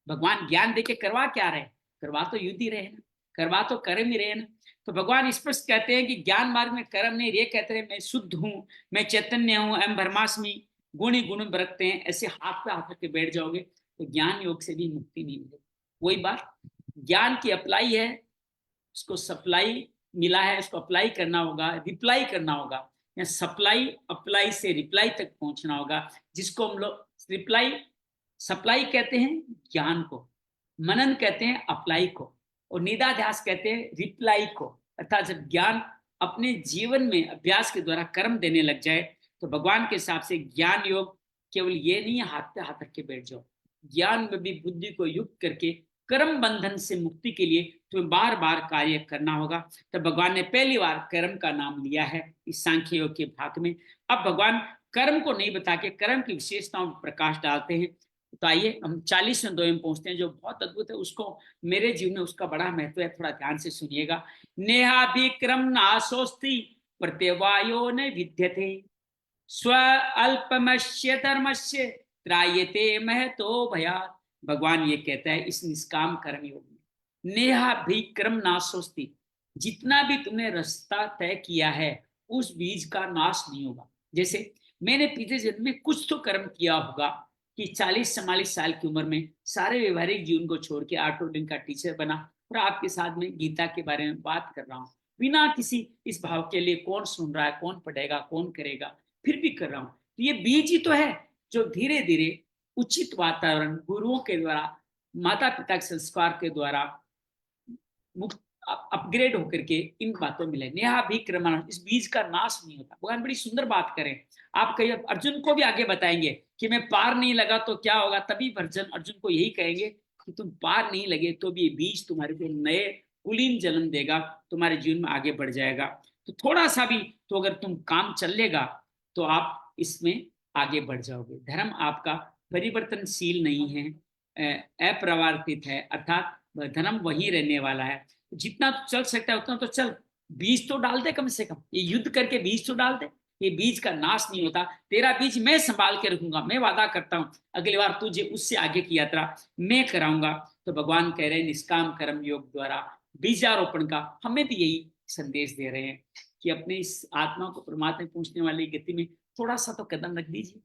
भगवान ज्ञान देके करवा क्या रहे, करवा तो युद्ध ही रहे ना। करवा तो कर्म ही रहे ना। तो भगवान स्पष्ट कहते हैं कि ज्ञान मार्ग में कर्म नहीं, ये कहते हैं मैं शुद्ध हूँ, मैं चैतन्य हूँ, एम ब्रह्मास्मि, गुणी गुण बरतते हैं, ऐसे हाथ पे हाथ रख के बैठ जाओगे तो ज्ञान योग से भी मुक्ति नहीं मिलेगी। वही बात, ज्ञान की अप्लाई है, उसको सप्लाई मिला है, उसको अप्लाई करना होगा, रिप्लाई करना होगा, या सप्लाई अप्लाई से रिप्लाई तक पहुंचना होगा, जिसको हम लोग रिप्लाई सप्लाई कहते हैं ज्ञान को, मनन कहते हैं अप्लाई को, और निदाध्यास कहते हैं रिप्लाई को। अर्थात जब ज्ञान अपने जीवन में अभ्यास के द्वारा कर्म देने लग जाए तो भगवान के हिसाब से ज्ञान योग केवल ये नहीं है हाथ पे हाथ रख के बैठ जाओ, ज्ञान में भी बुद्धि को युक्त करके कर्म बंधन से मुक्ति के लिए तुम्हें बार बार कार्य करना होगा। तब भगवान ने पहली बार कर्म का नाम लिया है इस सांख्य योग के भाग में। अब भगवान कर्म को नहीं बता के कर्म की विशेषताओं पर प्रकाश डालते हैं। तो आइए हम 40वें अध्याय में पहुंचते हैं, जो बहुत अद्भुत है, उसको मेरे जीवन में उसका बड़ा महत्व है, थोड़ा ध्यान से सुनिएगा। नेहाभिक्रम नाशोस्ति प्रत्यवायो न विद्यते, स्व अल्पमस्य धर्मस्य त्रायते महतो भयात्। भगवान ये कहता है इस निष्काम कर्म योग में, नेहाभिक्रम नाशोस्ति, जितना भी तुमने रास्ता तय किया है उस बीज का नाश नहीं होगा। जैसे मैंने पिछले जन्म में कुछ तो कर्म किया होगा कि 40-44 साल की उम्र में सारे व्यवहारिक जीवन को छोड़ के 8 दिन का टीचर बना और आपके साथ में गीता के बारे में बात कर रहा हूँ, बिना किसी इस भाव के लिए कौन सुन रहा है, कौन पढ़ेगा, कौन करेगा, फिर भी कर रहा हूँ। तो ये बीज ही तो है जो धीरे धीरे उचित वातावरण, गुरुओं के द्वारा, माता पिता के संस्कार के द्वारा मुक्त अपग्रेड होकर के इन बातों में मिले। नेहा भी क्रमण, इस बीज का नाश नहीं होता। भगवान बड़ी सुंदर बात करें, आप कहीं अर्जुन को भी आगे बताएंगे कि मैं पार नहीं लगा तो क्या होगा, तभी अर्जुन को यही कहेंगे कि तुम पार नहीं लगे तो भी ये बीज तुम्हारे को नए कुलीन जन्म देगा, तुम्हारे जीवन में आगे बढ़ जाएगा। तो थोड़ा सा भी तो अगर तुम काम चल लेगा तो आप इसमें आगे बढ़ जाओगे। धर्म आपका परिवर्तनशील नहीं है, अप्रवर्तित है, अर्थात धर्म वही रहने वाला है। जितना चल सकता है उतना तो चल, बीज तो डाल दे, कम से कम ये युद्ध करके बीज तो डाल दे। ये बीज का नाश नहीं होता, तेरा बीज मैं संभाल के रखूंगा, मैं वादा करता हूं अगली बार तुझे उससे आगे की यात्रा मैं कराऊंगा। तो भगवान कह रहे हैं निष्काम कर्म योग द्वारा बीजारोपण का हमें भी यही संदेश दे रहे हैं कि अपने इस आत्मा को परमात्मा पहुंचने वाली गति में थोड़ा सा तो कदम रख दीजिए,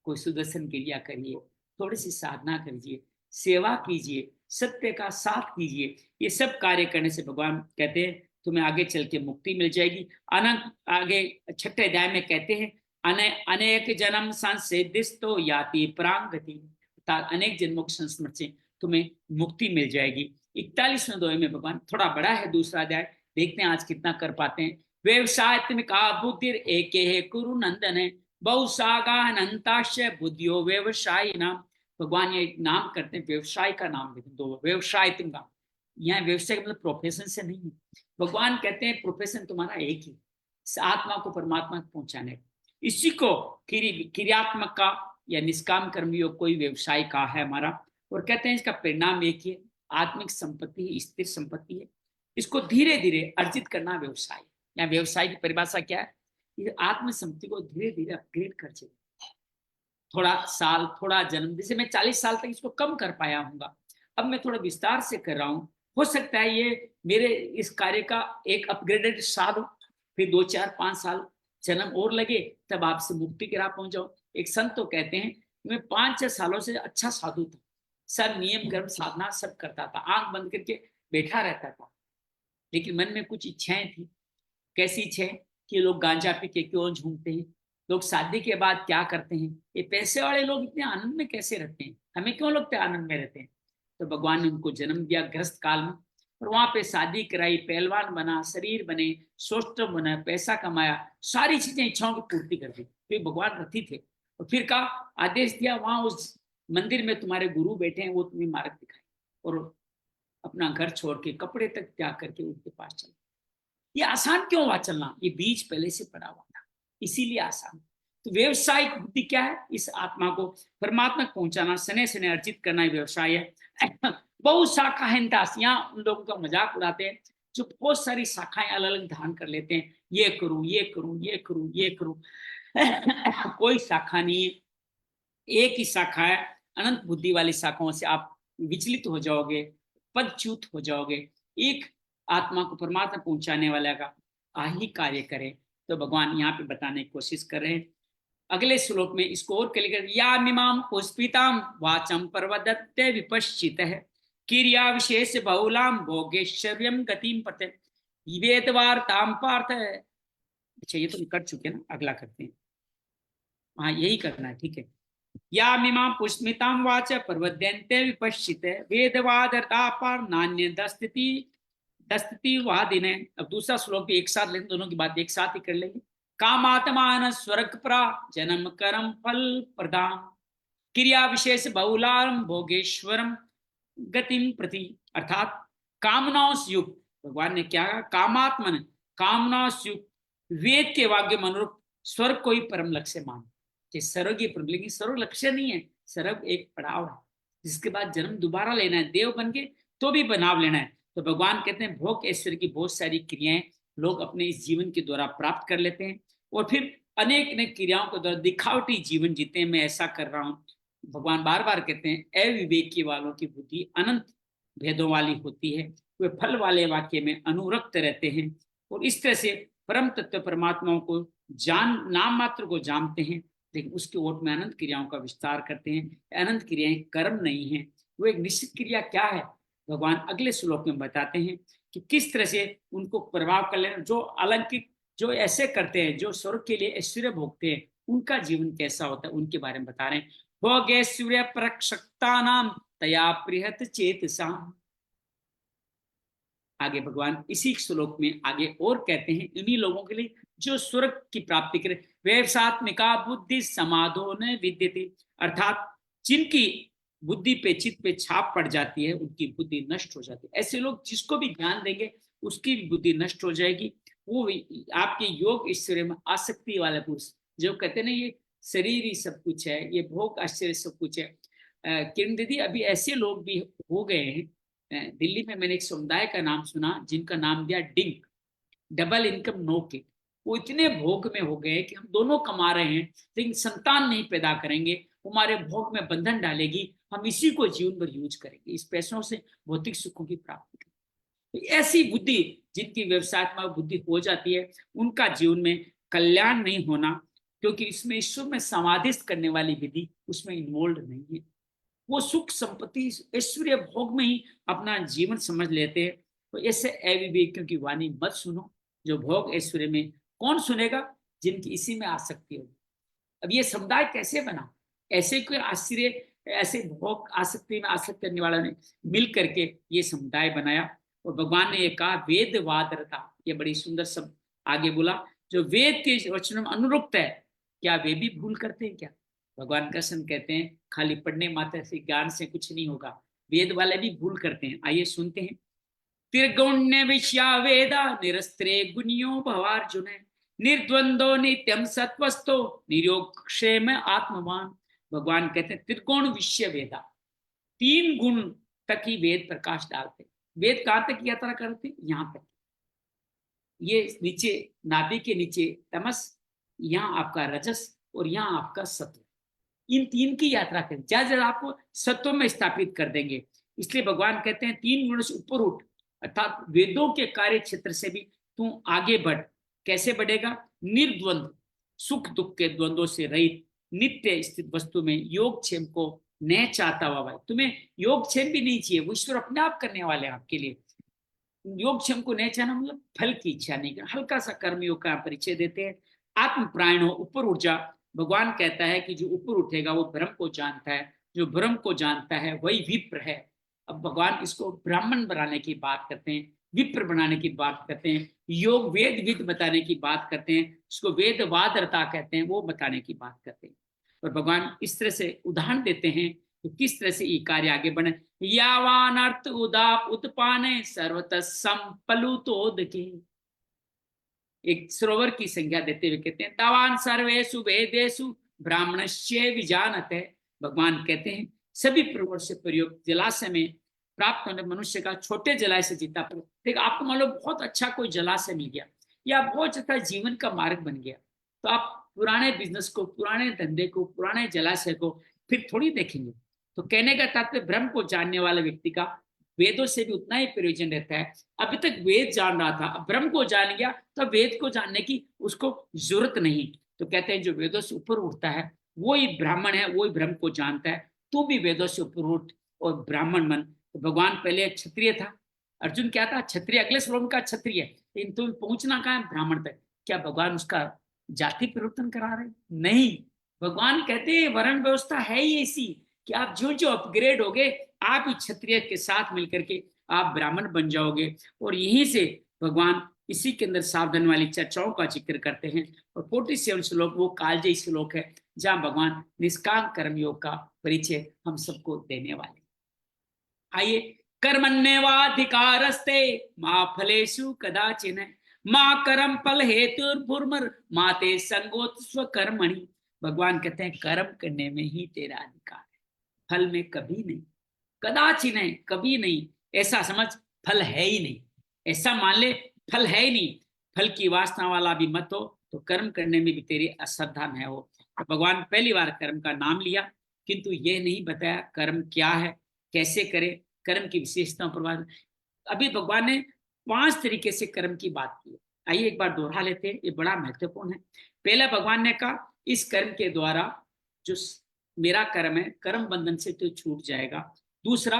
कोई सुदर्शन क्रिया करिए, थोड़ी सी साधना करिए, सेवा कीजिए, सत्य का साथ कीजिए। ये सब कार्य करने से भगवान कहते हैं तुम्हें आगे चल के मुक्ति मिल जाएगी। अनंत आगे 6ठे अध्याय में कहते हैं अनेक जन्म संसिद्धिस्तो याति परांगति, अनेक जन्मों के संस्मरण से तुम्हें मुक्ति मिल जाएगी। 41वें अध्याय में भगवान, थोड़ा बड़ा है दूसरा अध्याय, देखते हैं आज कितना कर पाते हैं। व्यवसाय का बुद्धि एक है कुरु नंदन, बहुसागानंताश बुद्धियो व्यवसायी नाम। भगवान ये नाम करते हैं, व्यवसाय का नाम देते हैं, दो व्यवसाय का। यहाँ व्यवसाय का मतलब प्रोफेशन से नहीं है। भगवान कहते हैं प्रोफेशन तुम्हारा एक ही, इस आत्मा को परमात्मा को पहुंचाने का। इसी को क्रियात्मक का या निष्काम कर्मयोग कोई व्यवसाय का है हमारा, और कहते हैं इसका परिणाम एक ही है, आत्मिक संपत्ति स्थिर संपत्ति है। इसको धीरे धीरे अर्जित करना व्यवसाय। या व्यवसाय की परिभाषा क्या है, ये आत्म संपत्ति को धीरे धीरे अपग्रेड कर चुके, थोड़ा साल, थोड़ा जन्म, जैसे मैं 40 साल तक इसको कम कर पाया हूँ, अब मैं थोड़ा विस्तार से कर रहा हूँ। हो सकता है ये मेरे इस कार्य का एक अपग्रेडेड साल हो, फिर 2-4-5 साल जन्म और लगे, तब आपसे मुक्ति की राह पहुंच जाओ। एक संत तो कहते हैं मैं 5-6 सालों से अच्छा साधु था, सब नियम कर्म साधना सब करता था, आंख बंद करके बैठा रहता था, लेकिन मन में कुछ इच्छाएं थी। कैसी इच्छाएं कि लोग गांजा पी के क्यों झूमते हैं, लोग शादी के बाद क्या करते हैं, ये पैसे वाले लोग इतने आनंद में कैसे रहते हैं, हमें क्यों लगता है आनंद में रहते हैं। तो भगवान ने उनको जन्म दिया ग्रस्त काल में, और वहां पे शादी कराई, पहलवान बना, शरीर बने, स्वस्थ बना, पैसा कमाया, सारी चीजें इच्छाओं की पूर्ति कर दी। तो भगवान रथी थे, और फिर का आदेश दिया वहां उस मंदिर में तुम्हारे गुरु बैठे हैं, वो तुम्हें मार्ग दिखाए, और अपना घर छोड़ के कपड़े तक त्याग करके उनके पास चला। ये आसान क्यों हुआ चलना, ये बीज पहले से पड़ा हुआ था, इसीलिए आसान। तो व्यवसायिक बुद्धि क्या है, इस आत्मा को परमात्मा पहुंचाना, सने सने अर्जित करना व्यवसाय है। बहुत शाखा है, यहाँ उन लोगों का मजाक उड़ाते हैं जो बहुत सारी शाखाएं अलग अलग धारण कर लेते हैं, ये करूं ये करूं ये करूं ये करूं। कोई शाखा नहीं है, एक ही शाखा है। अनंत बुद्धि वाली शाखाओं से आप विचलित हो जाओगे, पदच्युत हो जाओगे। एक आत्मा को परमात्मा पहुंचाने वाला का ही कार्य करे। तो भगवान यहाँ पे बताने की कोशिश कर रहे हैं। अगले श्लोक में इसको और क्लियर कर, या मिमाम पुष्पिताम वाचम परवदत्ते विपश्चित है क्रिया विशेष बहुलाम भोगेश्वर्यम गतिम पते वेदवार्ताम पार्थ है। अच्छा, ये तो कर चुके ना, अगला करते हैं। हाँ, यही करना है, ठीक है। या मिमां पुष्मितां वाच प्रवद्यन्ते विपश्चित वेदवादरता पर नान्य दस्तिति वादिने। अब दूसरा श्लोक भी एक साथ लेंगे, दोनों की बात एक साथ ही कर लेंगे। कामात्मान स्वर्ग प्रा जन्म कर्म फल प्रदान क्रिया विशेष बहुलाम भोगेश्वरम गतिम प्रति। अर्थात कामनाओं से युक्त, भगवान ने क्या कहा, कामात्मन, कामनाओं से युक्त वेद के वाक्य अनुरूप स्वर्ग को ही परम लक्ष्य मान। स्वर्ग ये परम, लेकिन स्वर्ग लक्ष्य नहीं है, स्वर्ग एक पड़ाव है, जिसके बाद जन्म दोबारा लेना है, देव बन के तो भी बनाव लेना है। तो भगवान कहते हैं भोग ऐश्वर्य की बहुत सारी क्रियाएं लोग अपने इस जीवन के द्वारा प्राप्त कर लेते हैं, और फिर अनेक अनेक क्रियाओं के द्वारा दिखावटी जीवन जीते हैं, मैं ऐसा कर रहा हूँ। भगवान बार बार कहते हैं अविवेकी वालों की बुद्धि अनंत भेदों वाली होती है, वे फल वाले वाक्य में अनुरक्त रहते हैं, और इस तरह से परम तत्व परमात्माओं को नाम मात्र को जानते हैं, लेकिन उसके ओट में अनंत क्रियाओं का विस्तार करते हैं। अनंत क्रियाएं कर्म नहीं है, वो एक निश्चित क्रिया क्या है, भगवान अगले श्लोक में बताते हैं कि किस तरह से उनको प्रभाव कर लेना। जो अलौकिक, जो ऐसे करते हैं, जो स्वर्ग के लिए ऐश्वर्य भोगते हैं, उनका जीवन कैसा होता है, उनके बारे में बता रहे हैं। भोगैश्वर्य प्रक्षक्ता नाम तया प्रियत चेतसा। आगे भगवान इसी श्लोक में आगे और कहते हैं, इन्हीं लोगों के लिए जो स्वर्ग की प्राप्ति करे, व्यवसात्मिका बुद्धि समाधो न विद्यते। अर्थात जिनकी बुद्धि पे, चित्त पे छाप पड़ जाती है, उनकी बुद्धि नष्ट हो जाती है। ऐसे लोग जिसको भी ज्ञान देंगे उसकी भी बुद्धि नष्ट हो जाएगी। वो आपके योग ऐश्वर्य में आसक्ति वाले पुरुष जो कहते ना ये शरीर ही सब कुछ है, ये भोग आश्चर्य सब कुछ है। किरण दीदी, अभी ऐसे लोग भी हो गए हैं। दिल्ली में मैंने एक समुदाय का नाम सुना जिनका नाम दिया DINK, double income no kid. वो इतने भोग में हो गए कि हम दोनों कमा रहे हैं लेकिन संतान नहीं पैदा करेंगे, हमारे भोग में बंधन डालेगी, हम इसी को जीवन भर यूज करेंगे, इस पैसों से भौतिक सुखों की प्राप्ति करेंगे। तो ऐसी बुद्धि जिनकी व्यवसायत्मक बुद्धि हो जाती है, उनका जीवन में कल्याण नहीं होना, क्योंकि इसमें ईश्वर में समाधिस्थ करने वाली विधि उसमें इन्वॉल्व नहीं है। वो सुख संपत्ति ऐश्वर्य भोग में ही अपना जीवन समझ लेते हैं। तो ऐसे अविवेकियों की वाणी मत सुनो, जो भोग ऐश्वर्य में कौन सुनेगा, जिनकी इसी में आसक्ति होगी। अब ये समुदाय कैसे बना, ऐसे कोई आश्चर्य, ऐसे भोग आसक्ति में आसक्त करने वाला ने मिल करके ये समुदाय बनाया। और भगवान ने ये कहा वेदवादरता, ये बड़ी सुंदर शब्द आगे बोला, जो वेद के वचनों में अनुरूप है, क्या वे भी भूल करते हैं क्या। भगवान कृष्ण कहते हैं खाली पढ़ने मात्र से ज्ञान से कुछ नहीं होगा, वेद वाले भी भूल करते हैं। आइए सुनते हैं। त्रिगुण्य विषया वेदा निरस्त्रे गुणियो भवार्जुन निर्द्वंदो नित्यम सत्वस्थो निरोक्षेम आत्मवान। भगवान कहते हैं त्रिगुण विषय वेदा, 3 गुण तक ही वेद प्रकाश डालते। वेद कहां तक यात्रा करते, यहां तक, ये नीचे नाभि के नीचे तमस, यहाँ आपका रजस और यहाँ आपका सत्व, इन 3 की यात्रा करें, ज्यादा ज्यादा आपको सत्व में स्थापित कर देंगे। इसलिए भगवान कहते हैं 3 गुणों से ऊपर उठ, अर्थात वेदों के कार्य क्षेत्र से भी तू आगे बढ़। कैसे बढ़ेगा, निर्द्वंद, सुख दुख के द्वंद्वों से रहित, नित्य स्थित वस्तु में योगक्षेम को न चाहता हुआ। भाई तुम्हें योगक्षेम भी नहीं चाहिए, वो ईश्वर अपने आप करने वाले हैं आपके लिए। योगक्षेम को नहीं चाहना मतलब फल की इच्छा नहीं करना, हल्का सा कर्मयोग का परिचय देते हैं। आत्म प्राण हो, ऊपर उठ जा। भगवान कहता है कि जो ऊपर उठेगा वो ब्रह्म को जानता है, जो ब्रह्म को जानता है वही विप्र है। अब भगवान इसको ब्राह्मण बनाने की बात करते हैं, विप्र बनाने की बात करते हैं, योग वेद विद बताने की बात करते हैं, उसको वेदवादरता कहते हैं, वो बताने की बात करते हैं। और भगवान इस तरह से उदाहरण देते हैं तो किस तरह से ये कार्य आगे बढ़े। यावान अर्थ उदाप उत्पाने सर्वतः संपलुतोदके। एक सरोवर की संज्ञा देते हुए कहते हैं तावान सर्वेषु वेदेषु ब्राह्मणस्य विजानते। भगवान कहते हैं सभी प्रवर से प्रयोग जलाशय में प्राप्त होने मनुष्य का छोटे जलाशय जीता पर। देखो आपको मान लो बहुत अच्छा कोई जलाशय मिल गया या बहुत अच्छा जीवन का मार्ग बन गया, तो आप पुराने बिजनेस को, पुराने धंधे को, पुराने जलाशय को फिर थोड़ी देखेंगे। तो कहने का तात्पर्य ब्रह्म को जानने वाले व्यक्ति का वेदों से भी उतना ही प्रयोजन रहता है। अभी तक वेद जान रहा था, अब ब्रह्म को जान गया तो वेद को जानने की उसको जरूरत नहीं। तो कहते हैं जो वेदों से ऊपर उठता है वो ही ब्राह्मण है, वो ही ब्रह्म को जानता है। तू भी वेदों से ऊपर उठ और ब्राह्मण बन। तो भगवान पहले क्षत्रिय था, अर्जुन क्या था? क्षत्रिय। अगले श्लोक का क्षत्रिय, लेकिन तुम पहुंचना कहाँ है? ब्राह्मण तक। क्या भगवान उसका जाति परिवर्तन करा रहे? नहीं, भगवान कहते हैं वर्ण व्यवस्था है ही ऐसी कि आप जो जो अपग्रेड होगे आप ही क्षत्रिय के साथ मिलकर के आप ब्राह्मण बन जाओगे। और यहीं से भगवान इसी के अंदर सावधान वाली चर्चाओं का जिक्र करते हैं। और 47 श्लोक वो कालजयी श्लोक है जहां भगवान निष्काम कर्मयोग का परिचय हम सबको देने वाले। आइए, कर्मण्येवाधिकारस्ते मा फलेषु कदाचिन माँ कर्म फल हेतुर्भुर्मर माते संगोत स्वकर्मणि। भगवान कहते हैं कर्म करने में ही तेरा अधिकार है, फल में कभी नहीं। कदाचिन है, कभी नहीं, ऐसा समझ, फल है ही नहीं, ऐसा मान ले, फल है ही नहीं। फल की वासना वाला भी मत हो तो कर्म करने में भी तेरी अश्रद्धा न हो। तो भगवान पहली बार कर्म का नाम लिया, किंतु ये नहीं बताया कर्म क्या है, कैसे करे, कर्म की विशेषताओं पर बात। अभी भगवान ने 5 तरीके से कर्म की बात की। आइए एक बार दोहरा लेते हैं, ये बड़ा महत्वपूर्ण है। पहला भगवान ने कहा इस कर्म के द्वारा जो मेरा कर्म है, कर्म बंधन से तो छूट जाएगा। दूसरा,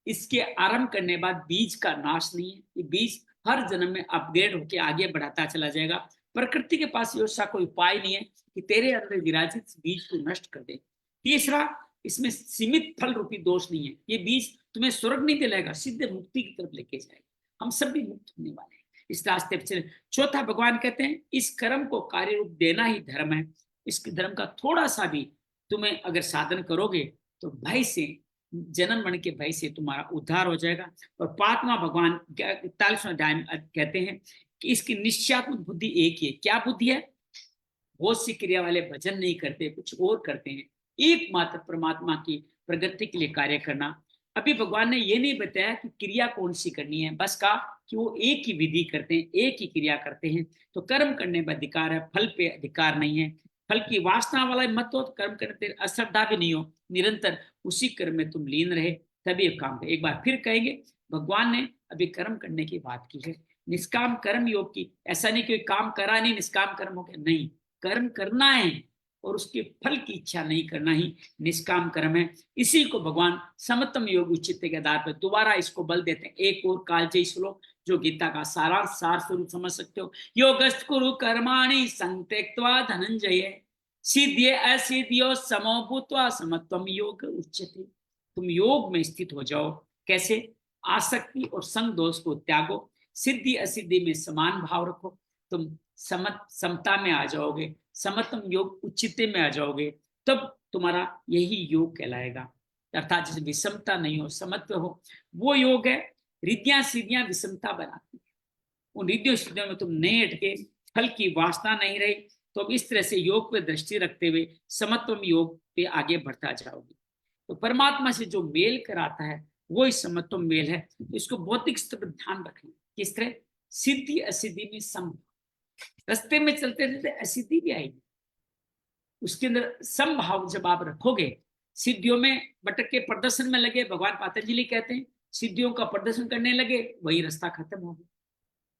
इसके आरंभ करने बाद बीज का नाश नहीं है, ये बीज हर जन्म में अपग्रेड होकर आगे बढ़ाता चला जाएगा। प्रकृति के पास ऐसा कोई उपाय नहीं है कि तेरे अंदर विराजित बीज को नष्ट कर दे। तीसरा, इसमें सीमित फल रूपी दोष नहीं है, ये बीज तुम्हें स्वर्ग नहीं दिलाएगा, सीधे मुक्ति की तरफ लेके जाएगा। हम सब भी मुक्त होने वाले हैं इस रास्ते पर चले। चौथा, भगवान कहते हैं इस कर्म को कार्य रूप देना ही धर्म है। इस धर्म का थोड़ा सा भी तुम्हें अगर साधन करोगे तो भय से, जन्म मरण के भय से तुम्हारा उद्धार हो जाएगा। और पांचवा, भगवान 41वें अध्याय में कहते हैं कि इसकी निश्चयात्मक बुद्धि एक ही है। क्या बुद्धि है? बहुत सी क्रिया वाले भजन नहीं करते, कुछ और करते हैं, एकमात्र परमात्मा की प्रगति के लिए कार्य करना। अभी भगवान ने ये नहीं बताया कि क्रिया कौन सी करनी है, बस कहा कि वो एक ही विधि करते हैं, एक ही क्रिया करते हैं। तो कर्म करने पर अधिकार है, फल पे अधिकार नहीं है। फल की वासना वाला मत हो तो कर्म करने अश्रद्धा भी नहीं हो, निरंतर उसी कर्म में तुम लीन रहे, तभी काम करे। एक बार फिर कहेंगे, भगवान ने अभी कर्म करने की बात की है, निष्काम कर्म योग की। ऐसा नहीं कि काम करा नहीं निष्काम कर्म हो गया, नहीं, कर्म करना है और उसके फल की इच्छा नहीं करना ही निष्काम कर्म है। इसी को भगवान समत्तम योग उचित के आधार पर दोबारा इसको बल देते हैं। एक और कालजयी श्लोक जो गीता का सारांश सार स्वरूप समझ सकते हो। योगस्थ कुरु कर्माणि संत्यक्त्वा धनंजय सिद्ध्ये असिद्ध्यो समो भूत्वा समत्वम योग उच्यते। तुम योग में स्थित हो जाओ। कैसे? आसक्ति और संग दोष को त्यागो, सिद्धि असिद्धि में समान भाव रखो, तुम समता में आ जाओगे, समत्वम योग उच्चते में आ जाओगे, तब तुम्हारा यही योग कहलाएगा। अर्थात जिसमें विषमता नहीं हो, समत्व हो, वो योग है। रिद्धियां सिद्धियां विषमता बनाती है, उन रिद्धियों सिद्धियों में तुम नहीं अटके, फल की वासना नहीं रही, तो अब इस तरह से योग पे दृष्टि रखते हुए समत्वम योग पे आगे बढ़ता जाओगे। तो परमात्मा से जो मेल कराता है वो इस समत्वम मेल है। तो इसको भौतिक स्तर पर ध्यान रखना। किस तरह? सिद्धि असिद्धि में सम, रास्ते में चलते चलते असिद्धि भी आएगी, उसके अंदर समभाव जब आप रखोगे, सिद्धियों में भटक के प्रदर्शन में लगे, भगवान पतंजलि कहते हैं सिद्धियों का प्रदर्शन करने लगे, वही रास्ता खत्म हो गया।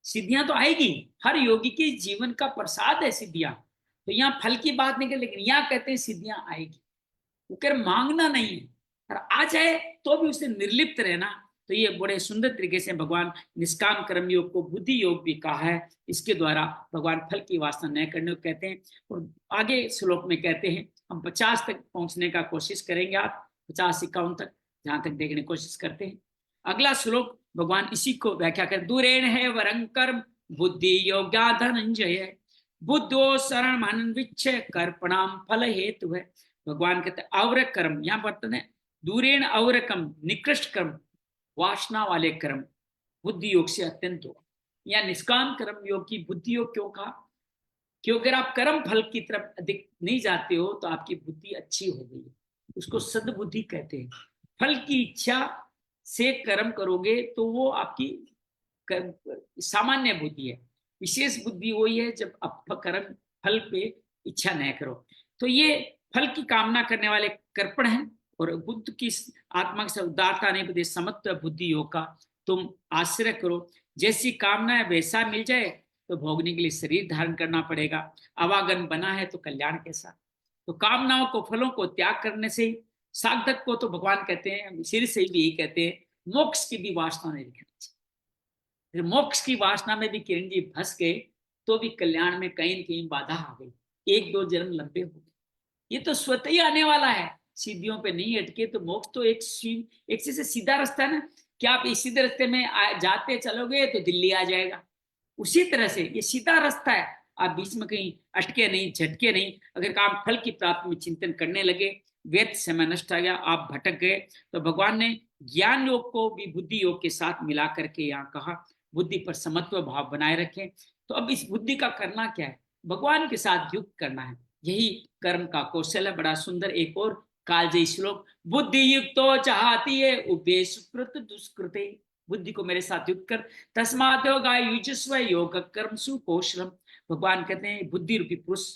सिद्धियां तो आएगी, हर योगी के जीवन का प्रसाद है सिद्धियां। तो यहाँ फल की बात नहीं कर, लेकिन यहाँ कहते हैं सिद्धियां आएगी, वो कह मांगना नहीं है, और आ जाए तो भी उसे निर्लिप्त रहना। तो ये बड़े सुंदर तरीके से भगवान निष्काम कर्म योग को बुद्धि योग भी कहा है। इसके द्वारा भगवान फल की वासना न करने को कहते हैं। और आगे श्लोक में कहते हैं, हम 50 तक पहुंचने का कोशिश करेंगे, आप 50-51 तक जहां तक देखने की कोशिश करते हैं। अगला श्लोक भगवान इसी को व्याख्या कर, दूरेण है वरं कर्म बुद्धि योग्या धनंजय बुद्धो शरण मन विच्छ कर्पणाम फल हेतु है। भगवान कहते हैं अवर कर्म, यहाँ बर्तन है दूरेण अवर कर्म, निकृष्ट कर्म, वासना वाले कर्म बुद्धि योग से अत्यंत हो। या निष्काम कर्म योग की बुद्धि योग क्यों कहा? क्योंकि अगर आप कर्म फल की तरफ अधिक नहीं जाते हो तो आपकी बुद्धि अच्छी हो गई है, उसको सद्बुद्धि कहते हैं। फल की इच्छा से कर्म करोगे तो वो आपकी सामान्य बुद्धि है। विशेष बुद्धि वही है जब आप कर्म फल पे इच्छा न करो। तो ये फल की कामना करने वाले कर्पण हैं, और बुद्ध की आत्मा से उदारता नहीं बदे समत्व बुद्धि योग का तुम आश्रय करो। जैसी कामना है वैसा मिल जाए तो भोगने के लिए शरीर धारण करना पड़ेगा। आवागन बना है तो कल्याण कैसा। तो कामनाओं को फलों को त्याग करने से साधक को तो भगवान कहते हैं, सिर से भी यही कहते हैं, मोक्ष की भी वासना नहीं रखनी चाहिए। मोक्ष की वासना में भी किरण जी फंस गए तो भी कल्याण में कहीं न कहीं बाधा आ गई, एक दो जन्म लंबे हो गए। ये तो स्वतः ही आने वाला है, सीढ़ियों पे नहीं अटके। तो मोक्ष तो एक से सीधा रास्ता है ना, क्या आप इस सीधे रास्ते में जाते चलोगे तो दिल्ली आ जाएगा, उसी तरह से ये सीधा रास्ता है। आप बीच में कहीं अटके नहीं, झटके नहीं। अगर काम फल की प्राप्ति में चिंतन करने लगे, व्यर्थ समय नष्ट आ गया, आप भटक गए। तो भगवान ने ज्ञान योग को भी बुद्धि योग के साथ मिला करके यहाँ कहा, बुद्धि पर समत्व भाव बनाए रखें। तो अब इस बुद्धि का करना क्या है, भगवान के साथ युक्त करना है, यही कर्म का कौशल है। बड़ा सुंदर एक और कालजयी श्लोक, बुद्धि युक्तो चाहती है उभे सुकृत दुष्कृते। बुद्धि को मेरे साथ युक्त कर, तस्मात् युजस्व योग कर्म सुकौशलम। भगवान कहते हैं बुद्धि रूपी पुरुष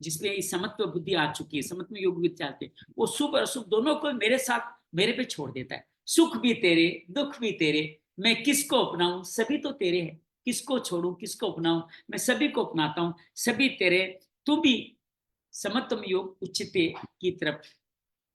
जिसमें समत्व बुद्धि आ चुकी है, समत्व योग भी चाहते हैं, वो शुभ और अशुभ दोनों को मेरे साथ मेरे पे छोड़ देता है। सुख भी तेरे, दुख भी तेरे, मैं किसको अपनाऊं, सभी तो तेरे हैं। किसको छोड़ूं, किसको अपनाऊं, मैं सभी को अपनाता हूं, सभी तेरे। तू भी समत्व योग उच्चते की तरफ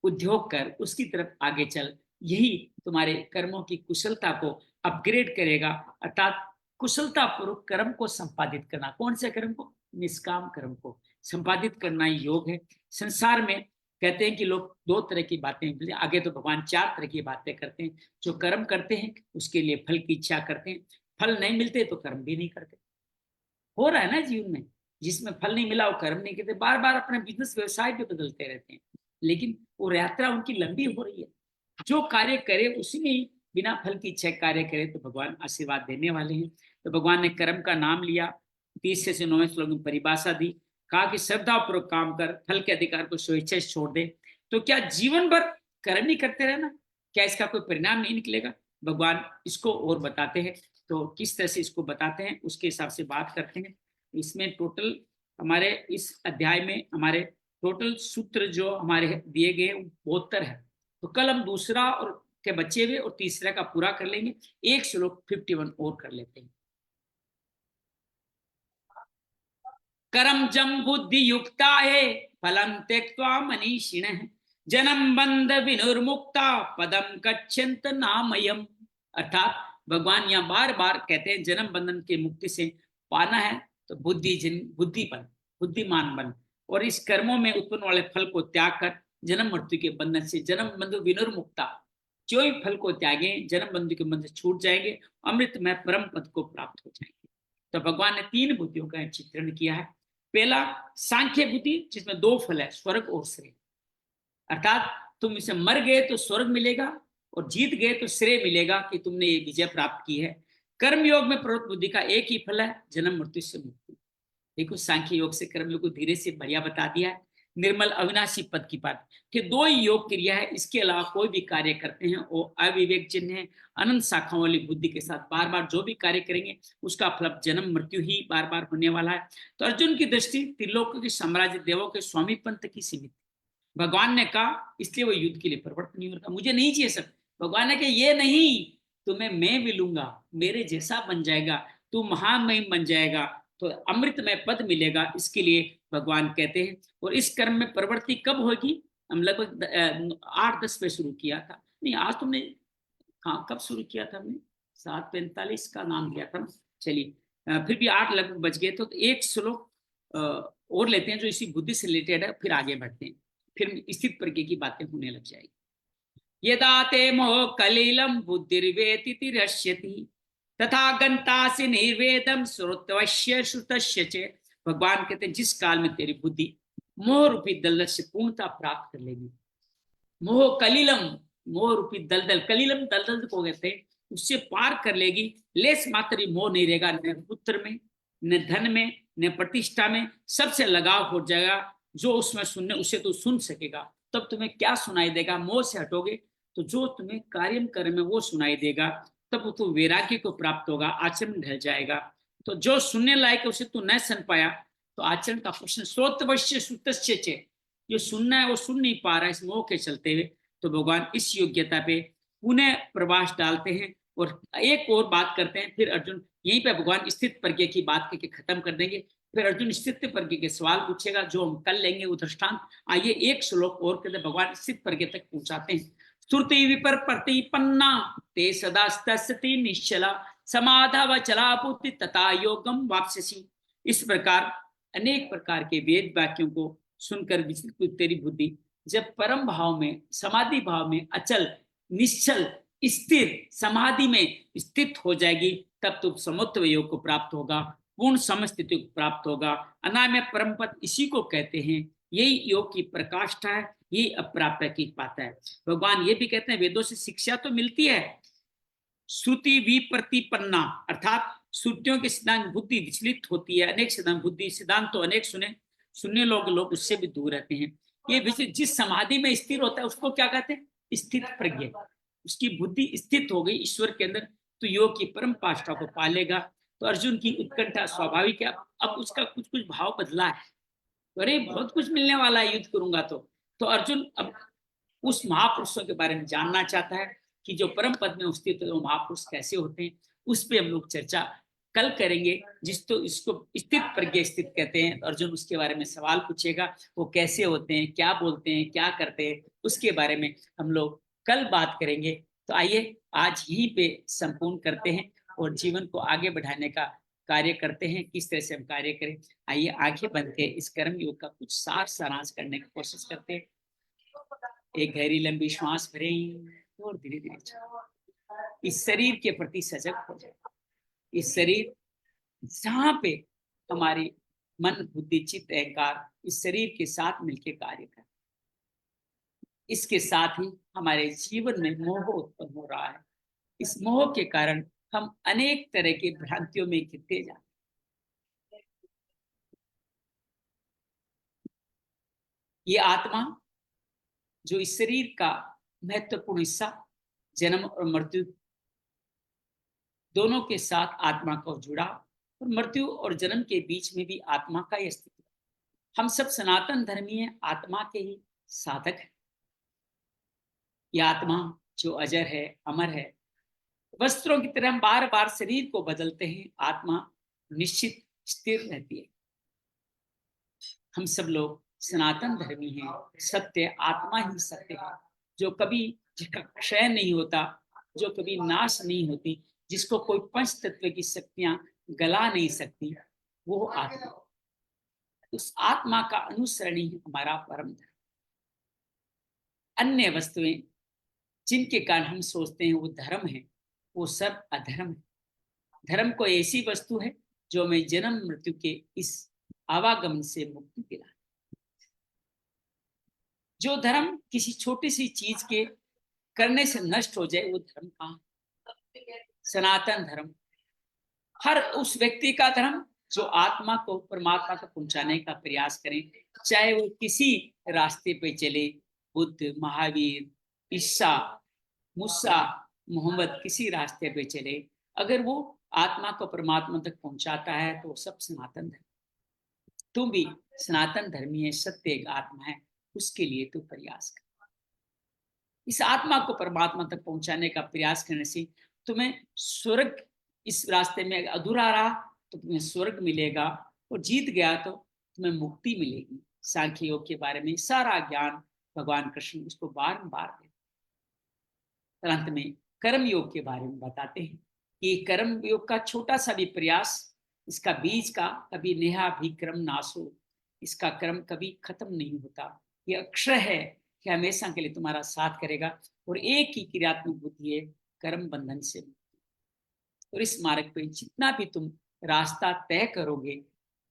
उद्योग कर, उसकी तरफ आगे चल। यही तुम्हारे कर्मों की कुशलता को अपग्रेड करेगा। अर्थात कुशलता पूर्वक कर्म को संपादित करना। कौन से कर्म को, निष्काम कर्म को संपादित करना ही योग है। संसार में कहते हैं कि लोग दो तरह की बातें, आगे तो भगवान चार तरह की बातें करते हैं। जो कर्म करते हैं उसके लिए फल की इच्छा करते हैं, फल नहीं मिलते तो कर्म भी नहीं करते। हो रहा है ना जीवन में, जिसमें फल नहीं मिला वो कर्म नहीं करते, बार बार अपने बिजनेस व्यवसाय भी बदलते रहते हैं, लेकिन वो यात्रा उनकी लंबी हो रही है। जो कार्य करे उसी में बिना फल की इच्छा कार्य करे तो भगवान आशीर्वाद देने वाले हैं। तो भगवान ने कर्म का नाम लिया, 30 से 9वें श्लोक में परिभाषा दी, कहा कि श्रद्धापूर्वक काम कर, फल के अधिकार को स्वेच्छा से छोड़ दे। तो क्या जीवन भर कर्म ही करते रहना, क्या इसका कोई परिणाम नहीं निकलेगा? भगवान इसको और बताते हैं। तो किस तरह से इसको बताते हैं उसके हिसाब से बात करते हैं। इसमें टोटल हमारे इस अध्याय में हमारे टोटल सूत्र जो हमारे दिए गए 72 है। तो कल हम दूसरा और के बच्चे हुए और तीसरा का पूरा कर लेंगे, एक श्लोक 51 और कर लेते हैं। करम जम बुद्धि युक्ता है फलम त्यक्त्वा मनीषिणः जन्म बंध विनुर्मुक्ता पदम गच्छन्त नामयम्। अर्थात भगवान यहाँ बार बार कहते हैं जन्म बंधन के मुक्ति से पाना है तो बुद्धि बन, बुद्धिमान बन, और इस कर्मों में उत्पन्न वाले फल को त्याग कर जन्म मृत्यु के बंधन से, जन्म बंधु विनुर्मुक्ता, जो ही फल को त्यागे जन्म बंधु के बंधन से छूट जाएंगे, अमृत में परम पद को प्राप्त हो जाएंगे। तो भगवान ने 3 बुद्धियों का चित्रण किया है। पहला सांख्य बुद्धि जिसमें 2 फल है, स्वर्ग और श्रेय। अर्थात तुम इसे मर गए तो स्वर्ग मिलेगा और जीत गए तो श्रेय मिलेगा कि तुमने ये विजय प्राप्त की है। कर्म योग में प्रवृत्त बुद्धि का एक ही फल है, जन्म मृत्यु से मुक्ति। देखो सांख्य योग से कर्म योग को धीरे से बढ़िया बता दिया है। निर्मल अविनाशी पद की बात कि 2 ही योग क्रिया है, इसके अलावा कोई भी कार्य करते हैं वो अविवेक चिन्ह है। अनंत शाखाओं वाली बुद्धि के साथ बार बार जो भी कार्य करेंगे उसका फल जन्म मृत्यु ही बार बार होने वाला है। तो अर्जुन की दृष्टि त्रिलोक के साम्राज्य देवों के स्वामी पंथ की सीमित। भगवान ने कहा इसलिए वो युद्ध के लिए प्रवृत्त नहीं होता, मुझे नहीं चाहिए सब। भगवान ने कहा ये नहीं, तुम्हें मैं मिलूंगा, मेरे जैसा बन जाएगा, तू महामहिम बन जाएगा, तो अमृत में पद मिलेगा। इसके लिए भगवान कहते हैं। और इस कर्म में प्रवृत्ति कब होगी? हम लगभग 8-10 पे शुरू किया था, नहीं आज तुमने, हाँ कब शुरू किया था हमने? 7:45 का नाम दिया था। चलिए फिर भी 8 लगभग बच गए। तो एक श्लोक और लेते हैं जो इसी बुद्धि से रिलेटेड है, फिर आगे बढ़ते हैं, फिर स्थित प्रज्ञ की बातें होने लग जाएगी। यदा ते मोह कलिलम बुद्धिर्वेति तिरस्यति तथा गंतासि निर्वेदम श्रोतवश्य श्रुतस्य च। भगवान कहते हैं जिस काल में तेरी बुद्धि मोह रूपी दलदल से पूर्णता प्राप्त कर लेगी, मोह कलिलम, मोह रूपी दलदल, कलिलम दलदल को कहते हैं, उससे पार कर लेगी, लेस मात्र मोह नहीं रहेगा, न पुत्र में, न धन में, न प्रतिष्ठा में, सबसे लगाव हो जाएगा। जो उसमें सुनने उसे तो सुन सकेगा, तब तुम्हें क्या सुनाई देगा? मोह से हटोगे तो जो तुम्हें कार्य करे में वो सुनाई देगा, तब तो वैराग्य को प्राप्त होगा, आचरण ढल जाएगा। तो जो सुनने लायक उसे तू न सुन पाया तो आचरण का प्रश्न, श्रोतवश्य श्रुतस्य च, जो सुनना है वो सुन नहीं पा रहा है इस मोह के चलते हुए, तो भगवान इस योग्यता पे पुनः प्रवास डालते हैं और एक और बात करते हैं। फिर अर्जुन यहीं पे भगवान स्थित प्रज्ञ की बात करके खत्म कर देंगे। फिर अर्जुन स्थित प्रज्ञ के सवाल पूछेगा जो हम कल लेंगे वो दृष्टांत। आइए एक श्लोक और कहते भगवान स्थित प्रज्ञ तक पहुंचाते हैं। श्रुति विपर प्रतिपन्ना ते सदा स्तस्ति निश्चला समाधव चला बुद्धि तथा योगम वापसी। इस प्रकार अनेक प्रकार के वेद वाक्यों को सुनकर विचलित तेरी बुद्धि जब परम भाव में, समाधि भाव में अचल, निश्चल, स्थिर समाधि में स्थित हो जाएगी, तब तुम समत्व योग को प्राप्त होगा, पूर्ण समस्थिति को प्राप्त होगा। अनामय परम पद इसी को कहते हैं। यही योग की प्रकाष्ठा है, यही अप्राप्य की पाता है। भगवान ये भी कहते हैं वेदों से शिक्षा तो मिलती है, श्रुति विप्रतिपन्ना अर्थात श्रुतियों के सिद्धांत बुद्धि विचलित होती है। अनेक सिद्धांत बुद्धि सिद्धांत तो अनेक सुनने लोग उससे भी दूर रहते हैं। ये जिस समाधि में स्थिर होता है उसको क्या कहते हैं? स्थित प्रज्ञ। उसकी बुद्धि स्थित हो गई ईश्वर के अंदर, तो योग की परम पाष्ठा को पालेगा। तो अर्जुन की उत्कंठा स्वाभाविक है। अब उसका कुछ कुछ भाव बदला है, अरे बहुत कुछ मिलने वाला है युद्ध करूंगा तो अर्जुन अब उस महापुरुषों के बारे में जानना चाहता है कि जो परम पद में स्थित है वो महापुरुष कैसे होते हैं। उस पर हम लोग चर्चा कल करेंगे। इसको स्थित प्रज्ञ स्थित कहते हैं। अर्जुन उसके बारे में सवाल पूछेगा, वो कैसे होते हैं, क्या बोलते हैं, क्या करते हैं, उसके बारे में हम लोग कल बात करेंगे। तो आइए आज यहीं पे संपूर्ण करते हैं और जीवन को आगे बढ़ाने का कार्य करते हैं। किस तरह से हम कार्य करें, आइए आंखें बंद के इस कर्म योग का कुछ सारांश करने की कोशिश करते हैं। एक गहरी लंबी श्वास भरें और धीरे धीरे इस शरीर के प्रति सजग हो जाए। इस शरीर जहां पे हमारी मन बुद्धि चित्त अहंकार इस शरीर के साथ मिलकर कार्य कर, इसके साथ ही हमारे जीवन में मोह उत्पन्न हो रहा है। इस मोह के कारण हम अनेक तरह की भ्रांतियों में गिरते जाते। ये आत्मा जो इस शरीर का महत्वपूर्ण हिस्सा, जन्म और मृत्यु दोनों के साथ आत्मा को जुड़ा, और मृत्यु और जन्म के बीच में भी आत्मा का ही अस्तित्व। हम सब सनातन धर्मी हैं, आत्मा के ही साधक हैं। यह आत्मा जो अजर है, अमर है। वस्त्रों की तरह हम बार बार शरीर को बदलते हैं, आत्मा निश्चित स्थिर रहती है। हम सब लोग सनातन धर्मी हैं। सत्य आत्मा ही सत्य है, जो कभी जिसका क्षय नहीं होता, जो कभी नाश नहीं होती, जिसको कोई पंच तत्व की शक्तियां गला नहीं सकती, वो आत्मा। उस आत्मा का अनुसरण ही हमारा परम धर्म। अन्य वस्तुएं जिनके कारण हम सोचते हैं वो धर्म है, वो सब अधर्म है। धर्म को ऐसी वस्तु है जो हमें जन्म मृत्यु के इस आवागमन से मुक्ति दिलाए। जो धर्म किसी छोटी सी चीज के करने से नष्ट हो जाए, वो धर्म कहाँ? सनातन धर्म हर उस व्यक्ति का धर्म जो आत्मा को परमात्मा को पहुंचाने का प्रयास करे, चाहे वो किसी रास्ते पे चले, बुद्ध, महावीर, ईसा, मूसा, मोहम्मद, किसी रास्ते पे चले, अगर वो आत्मा को परमात्मा तक पहुंचाता है तो सब सनातन धर्म। तुम भी सनातन धर्मी है, सत्य एक आत्मा है, उसके लिए तू प्रयास कर। इस आत्मा को परमात्मा तक पहुंचाने का प्रयास करने से तुम्हें स्वर्ग, इस रास्ते में अधूरा रहा तो तुम्हें स्वर्ग मिलेगा, और जीत गया तो तुम्हें मुक्ति मिलेगी। सांख्य योग के बारे में सारा ज्ञान भगवान कृष्ण उसको बारंबार देते। अंत में कर्म योग के बारे में बताते हैं कि कर्म योग का छोटा सा भी प्रयास, इसका बीज का कभी नेहा भी क्रम नासो, इसका क्रम कभी खत्म नहीं होता। ये अक्षय है कि हमेशा के लिए तुम्हारा साथ करेगा, और एक ही क्रियात्मक बुद्धि है, कर्म बंधन से मुक्ति। और इस मार्ग पे जितना भी तुम रास्ता तय करोगे,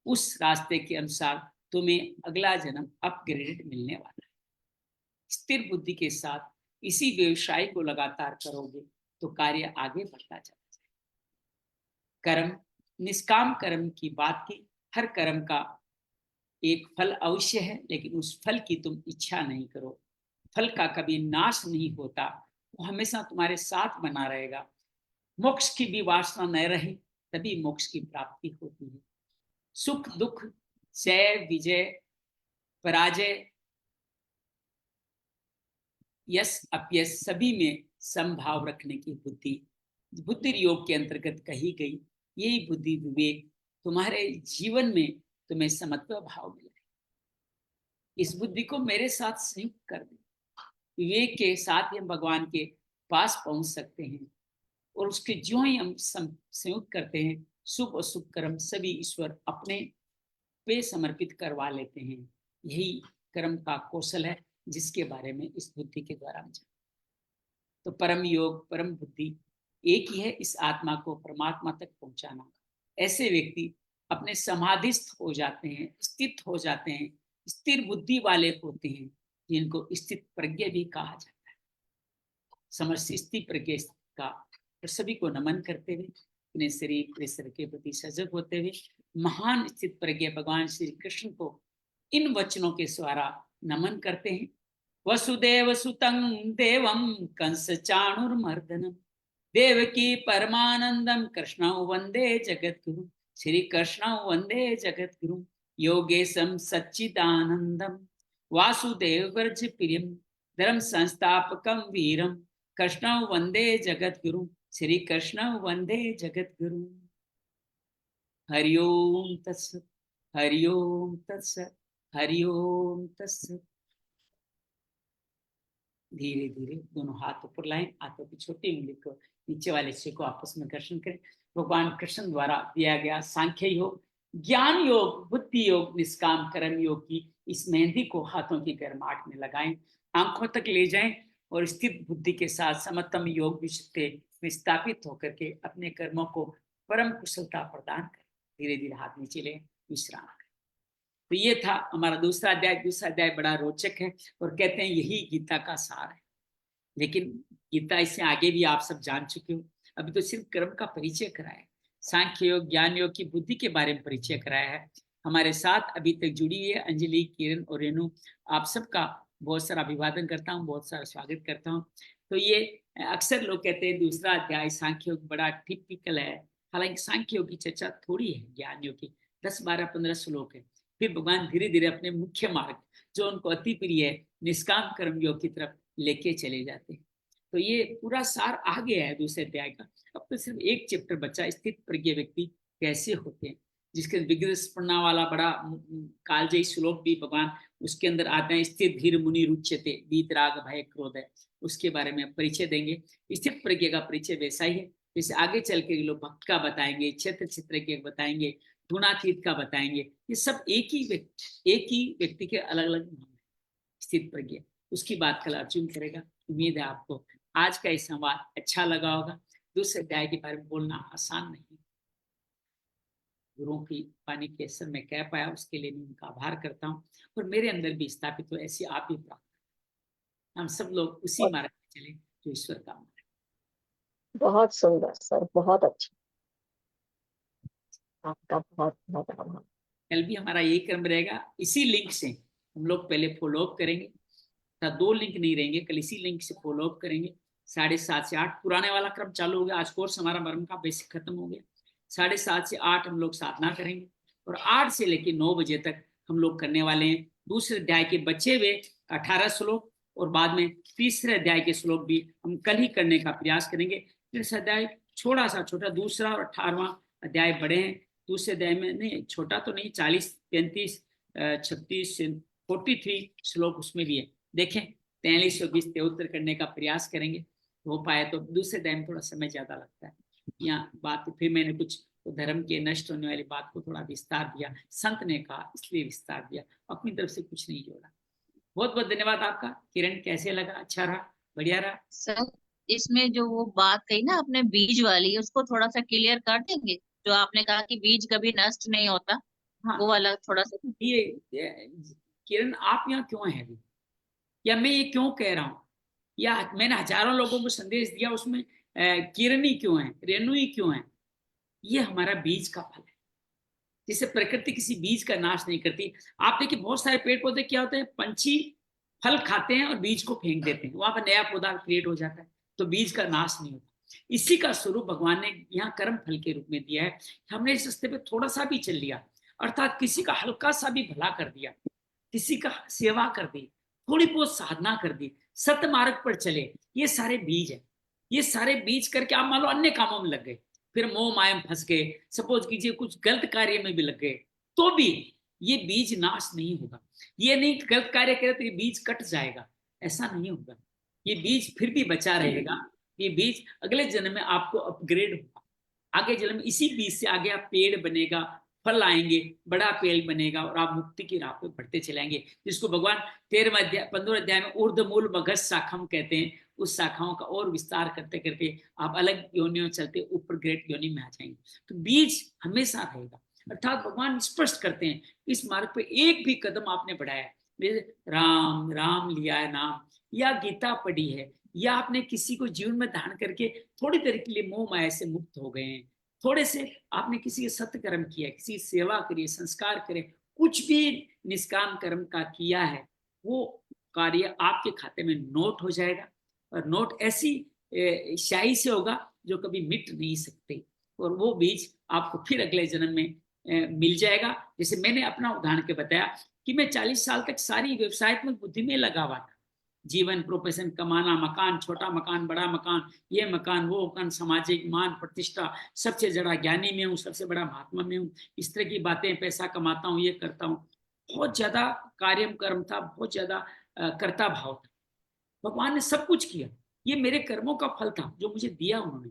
उस रास्ते के अनुसार तुम्हें अगला जन्म अपग्रेडेड मिलने वाला है। स्थिर बुद्धि के साथ इसी व्यवसाय को लगातार करोगे तो कार्य आगे बढ़ता चला जाए। कर्म, निष्काम कर्म की बात की, हर कर्म का एक फल अवश्य है, लेकिन उस फल की तुम इच्छा नहीं करो। फल का कभी नाश नहीं होता, वो हमेशा तुम्हारे साथ बना रहेगा। मोक्ष की भी वासना न रहे तभी मोक्ष की प्राप्ति होती है। सुख दुख, जय विजय, पराजय, यश अपयश सभी में समभाव रखने की बुद्धि बुद्धि योग के अंतर्गत कही गई। यही बुद्धि विवेक तुम्हारे जीवन में तुम्हें समत्व भाव मिले। इस बुद्धि को मेरे साथ संयुक्त कर दे। विवेक के साथ ही हम भगवान के पास पहुंच सकते हैं और उसके जो ही हम संयुक्त करते हैं, शुभ और शुभ कर्म सभी ईश्वर अपने पे समर्पित करवा लेते हैं। यही कर्म का कौशल है जिसके बारे में इस बुद्धि के द्वारा हम जानते। तो परम योग परम बुद्धि एक ही है, इस आत्मा को परमात्मा तक पहुंचाना। ऐसे व्यक्ति अपने समाधिस्थ हो जाते हैं, स्थित हो जाते हैं, स्थिर बुद्धि वाले होते हैं, जिनको स्थित प्रज्ञ भी कहा जाता है। समस्त स्थित प्रज्ञ का सभी को नमन करते हुए, अपने शरीर परिसर के प्रति सजग होते हुए, महान स्थित प्रज्ञ भगवान श्री कृष्ण को इन वचनों के द्वारा नमन करते हैं। वसुदेव सुतं देवं कंस चाणुर्मर्दनम देवकी परमानंदम कृष्ण वंदे जगद्गुरु। श्री कृष्ण वंदे जगद्गुरु योगेशम सच्चिदानंदम वासुदेव वर्ज प्रियम धर्म संस्थापकम वीरम कृष्ण वंदे जगद्गुरु। श्री कृष्ण वंदे जगद्गुरु। हरिओम तत्सत हरिओम तत्सत हरिओम तत्सत। धीरे धीरे दोनों हाथ ऊपर लाएं, हाथों की छोटी उंगली को नीचे वाले हिस्से को आपस में घर्षण करें। भगवान कृष्ण द्वारा दिया गया सांख्य योग, ज्ञान योग, बुद्धि योग, निष्काम कर्म योग की इस मेहंदी को हाथों की गर्माहट में लगाएं, आंखों तक ले जाएं और स्थित बुद्धि के साथ समतम योग में स्थापित होकर के अपने कर्मों को परम कुशलता प्रदान करें। धीरे धीरे हाथ नीचे लें, विश्राम करें। तो ये था हमारा दूसरा अध्याय। दूसरा अध्याय बड़ा रोचक है और कहते हैं यही गीता का सार है। लेकिन गीता इससे आगे भी आप सब जान चुके हो। अभी तो सिर्फ कर्म का परिचय कराया है, सांख्य योग, ज्ञान योग की बुद्धि के बारे में परिचय कराया है। हमारे साथ अभी तक जुड़ी है अंजलि, किरण और रेणु, आप सबका बहुत सारा अभिवादन करता हूँ, बहुत सारा स्वागत करता हूँ। तो ये अक्सर लोग कहते हैं दूसरा अध्याय सांख्य योग बड़ा टिपिकल है, हालांकि सांख्य योग की चर्चा थोड़ी है, ज्ञान योग की 10, 12, 15 श्लोक है। फिर भगवान धीरे धीरे अपने मुख्य मार्ग जो उनको अति प्रिय है, निष्काम कर्म योग की तरफ लेके चले जाते हैं। तो ये पूरा सार आ गया है दूसरे अध्याय का। अब तो सिर्फ एक चैप्टर बचा, स्थित प्रज्ञ व्यक्ति कैसे होते हैं, जिसके विग्रह स्पृणा वाला बड़ा कालजयी श्लोक भी भगवान उसके अंदर आते हैं। स्थित धीर मुनि रुच्यते वीत राग भय क्रोध है, उसके बारे में परिचय देंगे। स्थित प्रज्ञ का परिचय वैसा ही है जैसे आगे चल के लोग भक्त का बताएंगे, क्षेत्र क्षेत्र के बताएंगे, गुणातीत का बताएंगे। ये सब एक ही व्यक्ति के अलग अलग नाम है। स्थित प्रज्ञ उसकी बात कल अर्जुन करेगा। उम्मीद है आपको आज का ये संवाद अच्छा लगा होगा। दूसरे अध्याय के बारे में बोलना आसान नहीं, गुरुओं की पानी के असर में कह पाया उसके लिए मैं उनका आभार करता हूँ और मेरे अंदर भी स्थापित हो ऐसी आप भी प्रार्थना। हम सब लोग उसी मार्ग में चले जो ईश्वर का मार्ग। बहुत सुंदर सर, बहुत अच्छा, आपका बहुत बहुत आभार। कल भी हमारा यही क्रम रहेगा, इसी लिंक से हम लोग पहले फॉलो अप करेंगे। 2 लिंक नहीं रहेंगे, कल इसी लिंक से फॉलो अप करेंगे। 7:30 से 8 पुराने वाला क्रम चालू हो गया। आज कोर्स हमारा मर्म का बेसिक खत्म हो गया। 7:30 से 8 हम लोग साधना करेंगे और 8 से लेकर 9 बजे तक हम लोग करने वाले हैं दूसरे अध्याय के बचे हुए 18 श्लोक और बाद में तीसरे अध्याय के श्लोक भी हम कल ही करने का प्रयास करेंगे। तीसरा अध्याय थोड़ा सा छोटा, दूसरा और 18वां अध्याय बड़े हैं। दूसरे अध्याय में नहीं, छोटा तो नहीं, 40, 35, 36, 43 श्लोक उसमें भी है। देखें 43 और 20 उत्तर करने का प्रयास करेंगे, हो पाए तो। दूसरे अध्याय में थोड़ा समय ज्यादा लगता है। यहाँ बात फिर मैंने कुछ तो धर्म के नष्ट होने वाली बात को थोड़ा विस्तार दिया, संत ने कहा इसलिए विस्तार दिया, अपनी तरफ से कुछ नहीं जोड़ा। बहुत बहुत धन्यवाद आपका। किरण कैसे लगा? अच्छा रहा? बढ़िया रहा? सर, इसमें जो वो बात कही ना आपने बीज वाली, उसको थोड़ा सा क्लियर कर देंगे? जो आपने कहा कि बीज कभी नष्ट नहीं होता, हाँ, वो वाला थोड़ा सा। ये किरण आप यहाँ क्यों है अभी, या मैं ये क्यों कह रहा हूँ, या मैंने हजारों लोगों को संदेश दिया उसमें किरण ही क्यों है, रेणु ही क्यों है? ये हमारा बीज का फल है। जिससे प्रकृति किसी बीज का नाश नहीं करती। आप देखिए बहुत सारे पेड़ पौधे क्या होते हैं, पंछी फल खाते हैं और बीज को फेंक देते हैं, वहां पर नया पौधा क्रिएट हो जाता है, तो बीज का नाश नहीं होता। इसी का स्वरूप भगवान ने यहाँ कर्म फल के रूप में दिया है। हमने इस रास्ते पे थोड़ा सा भी चल लिया, अर्थात किसी का हल्का सा भी भला कर दिया, किसी का सेवा कर दी, थोड़ी बहुत साधना कर दी, सत्य मार्ग पर चले, ये सारे बीज है। ये सारे बीज करके आप मान लो अन्य कामों में लग गए, फिर मोह माया में फंस गए, सपोज कीजिए कुछ गलत कार्य में भी लग गए, तो भी ये बीज नाश नहीं होगा। ये नहीं कि गलत कार्य करे तो ये बीज कट जाएगा, ऐसा नहीं होगा। ये बीज फिर भी बचा रहेगा। ये बीज अगले जन्म में आपको अपग्रेड होगा, आगे जन्म में इसी बीज से आगे आप पेड़ बनेगा, फल आएंगे, बड़ा पेड़ बनेगा और आप मुक्ति की राह पे बढ़ते चलेंगे, जिसको भगवान 13वें अध्याय 15वें अध्याय में ऊर्ध्वमूल मगध शाखम कहते हैं। उस शाखाओं का और विस्तार करते करते आप अलग योनियों चलते ऊपर ग्रेट योनि में आ जाएंगे। तो बीज हमेशा रहेगा, अर्थात भगवान स्पष्ट करते हैं इस मार्ग पे एक भी कदम आपने बढ़ाया, राम राम लिया है नाम, या गीता पढ़ी है, या आपने किसी को जीवन में धारण करके थोड़ी देर के लिए मोह माया से मुक्त हो गए हैं, थोड़े से आपने किसी के सत्य कर्म किया, किसी सेवा करिए, संस्कार करे, कुछ भी निष्काम कर्म का किया है, वो कार्य आपके खाते में नोट हो जाएगा। और नोट ऐसी शाही से होगा जो कभी मिट नहीं सकते, और वो बीज आपको फिर अगले जन्म में मिल जाएगा। जैसे मैंने अपना उदाहरण के बताया कि मैं 40 साल तक सारी व्यवसायत्मक बुद्धि में लगा हुआ था, जीवन, प्रोफेशन, कमाना, मकान, छोटा मकान, बड़ा मकान, ये मकान, वो मकान, सामाजिक मान प्रतिष्ठा, सबसे बड़ा ज्ञानी में हूँ, सबसे बड़ा महात्मा में हूँ, इस तरह की बातें, पैसा कमाता हूँ, ये करता हूँ, बहुत ज्यादा कार्यम कर्म था, बहुत ज्यादा कर्ता भाव था। भगवान ने सब कुछ किया, ये मेरे कर्मों का फल था जो मुझे दिया उन्होंने।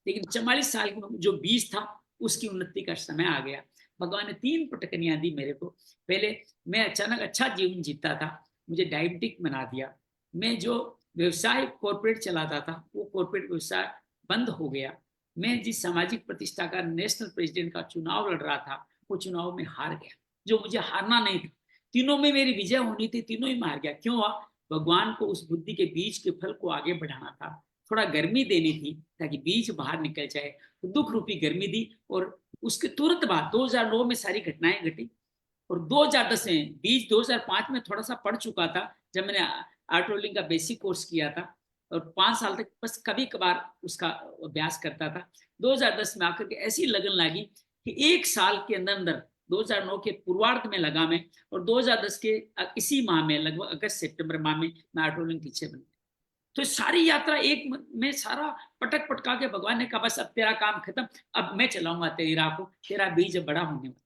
लेकिन 44 साल में जो बीज था उसकी उन्नति का समय आ गया। भगवान ने 3 पटकनियां दी मेरे को। पहले मैं अचानक अच्छा जीवन जीता था, मुझे डायबिटिक बना दिया। मैं जो व्यवसाय कॉर्पोरेट चलाता था वो कॉर्पोरेट व्यवसाय बंद हो गया। मैं जिस सामाजिक प्रतिष्ठा का नेशनल प्रेसिडेंट का चुनाव लड़ रहा था वो चुनाव में हार गया, जो मुझे हारना नहीं था। तीनों में मेरी विजय होनी थी, तीनों ही में हार गया। क्यों हुआ? भगवान को उस बुद्धि के बीज के फल को आगे बढ़ाना था, थोड़ा गर्मी देनी थी ताकि बीज बाहर निकल जाए। तो दुख रूपी गर्मी दी, और उसके तुरंत बाद 2009 में सारी घटनाएं घटी, और 2010 में बीज 2005 में थोड़ा सा पढ़ चुका था जब मैंने आर्ट रोलिंग का बेसिक कोर्स किया था, और 5 साल तक बस कभी कभार उसका अभ्यास करता था। 2010 में आकर के ऐसी लगन लगी कि 1 साल के अंदर अंदर 2009 के पूर्वार्ध में लगा मैं, और 2010 के इसी माह में लगभग अगस्त सितंबर माह में मैं आर्ट रोलिंग टीचर बन गया। तो सारी यात्रा एक में सारा पटक पटका के भगवान ने कहा बस अब तेरा काम खत्म, अब मैं चलाऊंगा तेरी राह को, तेरा बीज बड़ा होने वाला।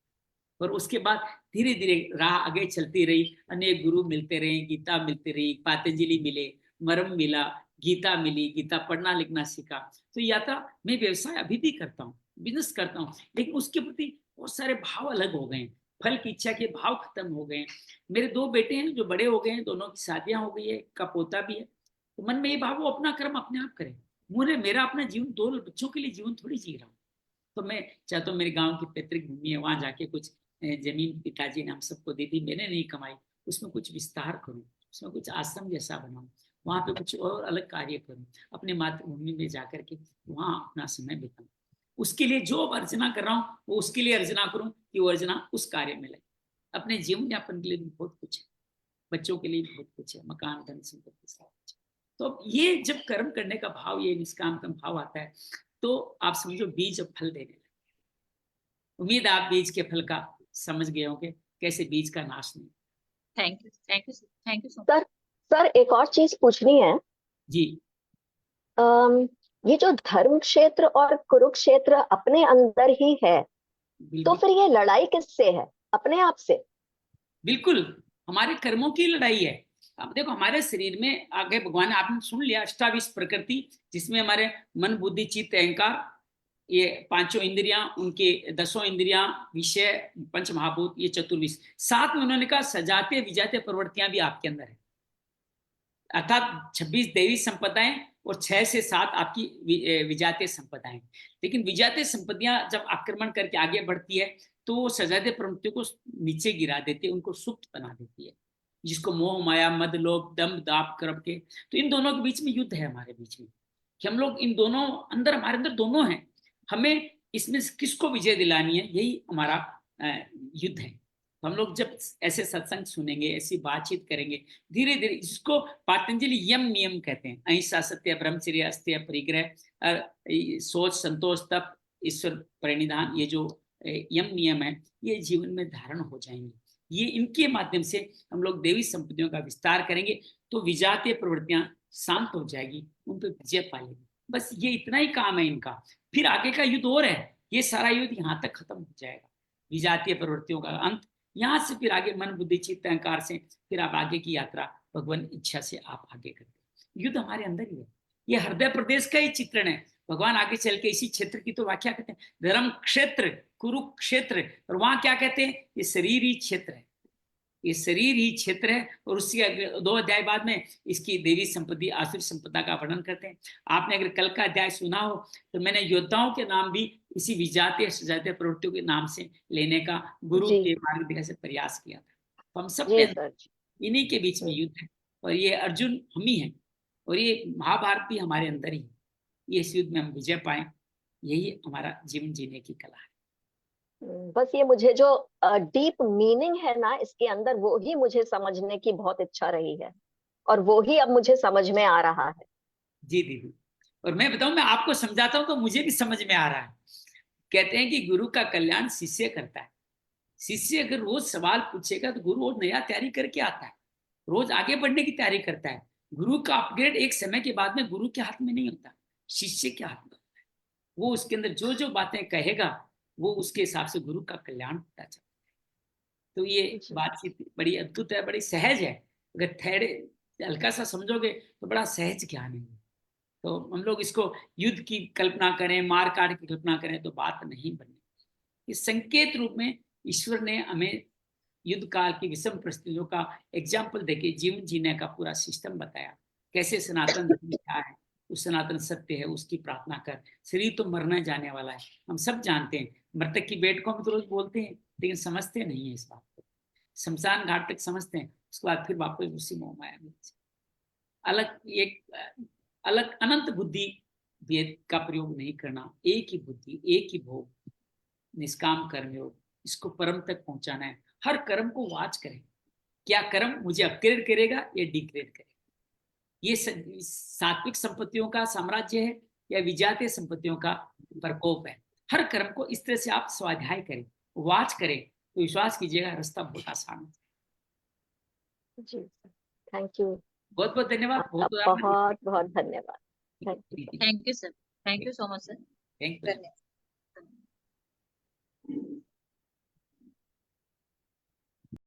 और उसके बाद धीरे धीरे राह आगे चलती रही, अनेक गुरु मिलते रहे, गीता मिलती रही, पतंजलि मिले, मरम मिला, गीता मिली, गीता पढ़ना लिखना सीखा। तो यात्रा मैं व्यवसाय अभी भी करता हूँ, बिजनेस करता हूँ, लेकिन उसके प्रति बहुत सारे भाव अलग हो गए हैं, फल की इच्छा के भाव खत्म हो गए हैं। मेरे 2 बेटे हैं जो बड़े हो गए हैं, दोनों की शादियां हो गई है, का पोता भी है। तो मन में ये भाव वो अपना कर्म अपने आप करे, मुझे मेरा अपना जीवन 2 बच्चों के लिए जीवन थोड़ी जी रहा हूँ। तो मैं चाहता हूँ मेरे गाँव की पैतृक भूमि है, वहां जाके कुछ जमीन पिताजी ने हम सबको दी थी, मैंने नहीं कमाई, उसमें कुछ विस्तार करूं, उसमें कुछ आश्रम जैसा बनाऊं, वहां पे कुछ और अलग कार्य करूं, अपने मातृभूमि में जाकर के वहां अपना समय बिताऊं। उसके लिए जो अर्चना कर रहा हूँ वो उसके लिए अर्चना करूं कि वो अर्चना उस कार्य में लगे। अपने जीवन यापन के लिए भी बहुत कुछ है, बच्चों के लिए भी बहुत कुछ है, मकान, धन, संपत्ति, सब कुछ। तो ये जब कर्म करने का भाव, ये निष्काम का भाव आता है, तो आप समझो बीज अब फल देने लगे। उम्मीद आप बीज के फल का समझ गए होंगे, कैसे बीज का नाश नहीं। Thank you, thank you, thank you so sir sir एक और चीज पूछनी है। जी। ये जो धर्म क्षेत्र और कुरुक्षेत्र अपने अंदर ही है, तो बिल्कुल फिर ये लड़ाई किससे है? अपने आप से? बिल्कुल हमारे कर्मों की लड़ाई है। अब देखो हमारे शरीर में आगे भगवान ने, आपने सुन लिया, अष्टाविश प्रकृति, जिसमें हमारे मन, बुद्धि, चित्त, अहंकार, ये 5 इंद्रियां, उनके 10 इंद्रियां, विषय, पंच महाभूत, ये चतुर्विश। साथ में उन्होंने कहा सजाते विजाते प्रवृत्तियां भी आपके अंदर है, अर्थात 26 दैवी संपदाएं और 6 से 7 आपकी विजातीय संपदाएं। लेकिन विजातीय संपत्तियां जब आक्रमण करके आगे बढ़ती है तो वो सजातीय प्रवृत्तियों को नीचे गिरा देती है, उनको सुप्त बना देती है, जिसको मोह माया, मद, लोभ, दम्भ, दाप, कर्म के। तो इन दोनों के बीच में युद्ध है हमारे बीच में, कि हम लोग इन दोनों अंदर, हमारे अंदर दोनों हैं, हमें इसमें किसको विजय दिलानी है, यही हमारा युद्ध है। तो हम लोग जब ऐसे सत्संग सुनेंगे, ऐसी बातचीत करेंगे, धीरे धीरे, इसको पतंजलि यम नियम कहते हैं, अहिंसा, सत्य, ब्रह्मचर्य, अस्त्य, परिग्रह, सोच, संतोष, तप, ईश्वर प्रणिधान, ये जो यम नियम है ये जीवन में धारण हो जाएंगे। ये इनके माध्यम से हम लोग देवी संपत्तियों का विस्तार करेंगे तो विजातीय प्रवृत्तियां शांत हो जाएगी, उन पर विजय पाएगी। बस ये इतना ही काम है इनका। फिर आगे का युद्ध और है, ये सारा युद्ध यहाँ तक खत्म हो जाएगा, विजातीय प्रवृत्तियों का अंत। यहाँ से फिर आगे मन बुद्धि चित्त अहंकार से फिर आप आगे की यात्रा भगवान इच्छा से आप आगे करते हैं। युद्ध हमारे अंदर ही है, ये हृदय प्रदेश का ही चित्रण है। भगवान आगे चल के इसी क्षेत्र की तो व्याख्या करते हैं, धर्म क्षेत्र कुरुक्षेत्र, और वहां क्या कहते हैं, ये शरीर ही क्षेत्र है, ये शरीर ही क्षेत्र है। और उसके 2 अध्याय बाद में इसकी देवी संपत्ति आसुर संपदा का वर्णन करते हैं। आपने अगर कल का अध्याय सुना हो तो मैंने योद्धाओं के नाम भी इसी विजातीय सजातीय प्रवृत्तियों के नाम से लेने का गुरु के मार्गदर्शन से प्रयास किया था। तो हम सब इन्हीं के बीच में युद्ध है, और ये अर्जुन हम ही है, और ये महाभारत भी हमारे अंदर ही है। ये इस युद्ध में हम विजय पाए, यही हमारा जीवन जीने की कला है। बस ये मुझे जो डीप मीनिंग है ना इसके अंदर, वो ही मुझे समझने की बहुत इच्छा रही है, और वो ही अब मुझे समझ में आ रहा है। जी दीदी, और मैं बताऊं, मैं आपको समझाता हूं तो मुझे भी समझ में आ रहा है। कहते हैं कि गुरु का कल्याण शिष्य करता है। शिष्य अगर रोज सवाल पूछेगा तो गुरु और नया तैयारी करके आता है, रोज आगे बढ़ने की तैयारी करता है। गुरु का अपग्रेड एक समय के बाद में गुरु के हाथ में नहीं होता, शिष्य के हाथ में होता है। वो उसके अंदर जो जो बातें कहेगा वो उसके हिसाब से गुरु का कल्याण होता जाता है। तो ये बातचीत बड़ी अद्भुत है, बड़ी सहज है। अगर थोड़े हल्का सा समझोगे तो बड़ा सहज ज्ञान है। तो हम लोग इसको युद्ध की कल्पना करें, मार काट की कल्पना करें तो बात नहीं बने। इस संकेत रूप में ईश्वर ने हमें युद्ध काल की विषम परिस्थितियों का एग्जाम्पल देके जीवन जीने का पूरा सिस्टम बताया। कैसे सनातन धर्म क्या है, उस सनातन सत्य है, उसकी प्रार्थना कर। शरीर तो मरने जाने वाला है, हम सब जानते हैं। मृतक की बेट को हम तो रोज बोलते हैं, लेकिन समझते नहीं है इस बात को। शमशान घाट तक समझते हैं, उसके बाद फिर वापस उसी मोह माया में। अलग एक अलग अनंत बुद्धि वेद का प्रयोग नहीं करना, एक ही बुद्धि, एक ही भोग, निष्काम कर्म योग, इसको परम तक पहुंचाना है। हर कर्म को वाच करें, क्या कर्म मुझे अपग्रेड करेगा या डिग्रेड करेगा। ये सात्विक संपत्तियों का साम्राज्य है या विजातीय संपत्तियों का प्रकोप है। हर कर्म को इस तरह से आप स्वाध्याय करें, वाच करें, तो विश्वास कीजिएगा रास्ता बहुत आसान है। जी, थैंक यू, बहुत बहुत धन्यवाद, बहुत बहुत धन्यवाद। Thank you sir, thank you so much sir, thank you.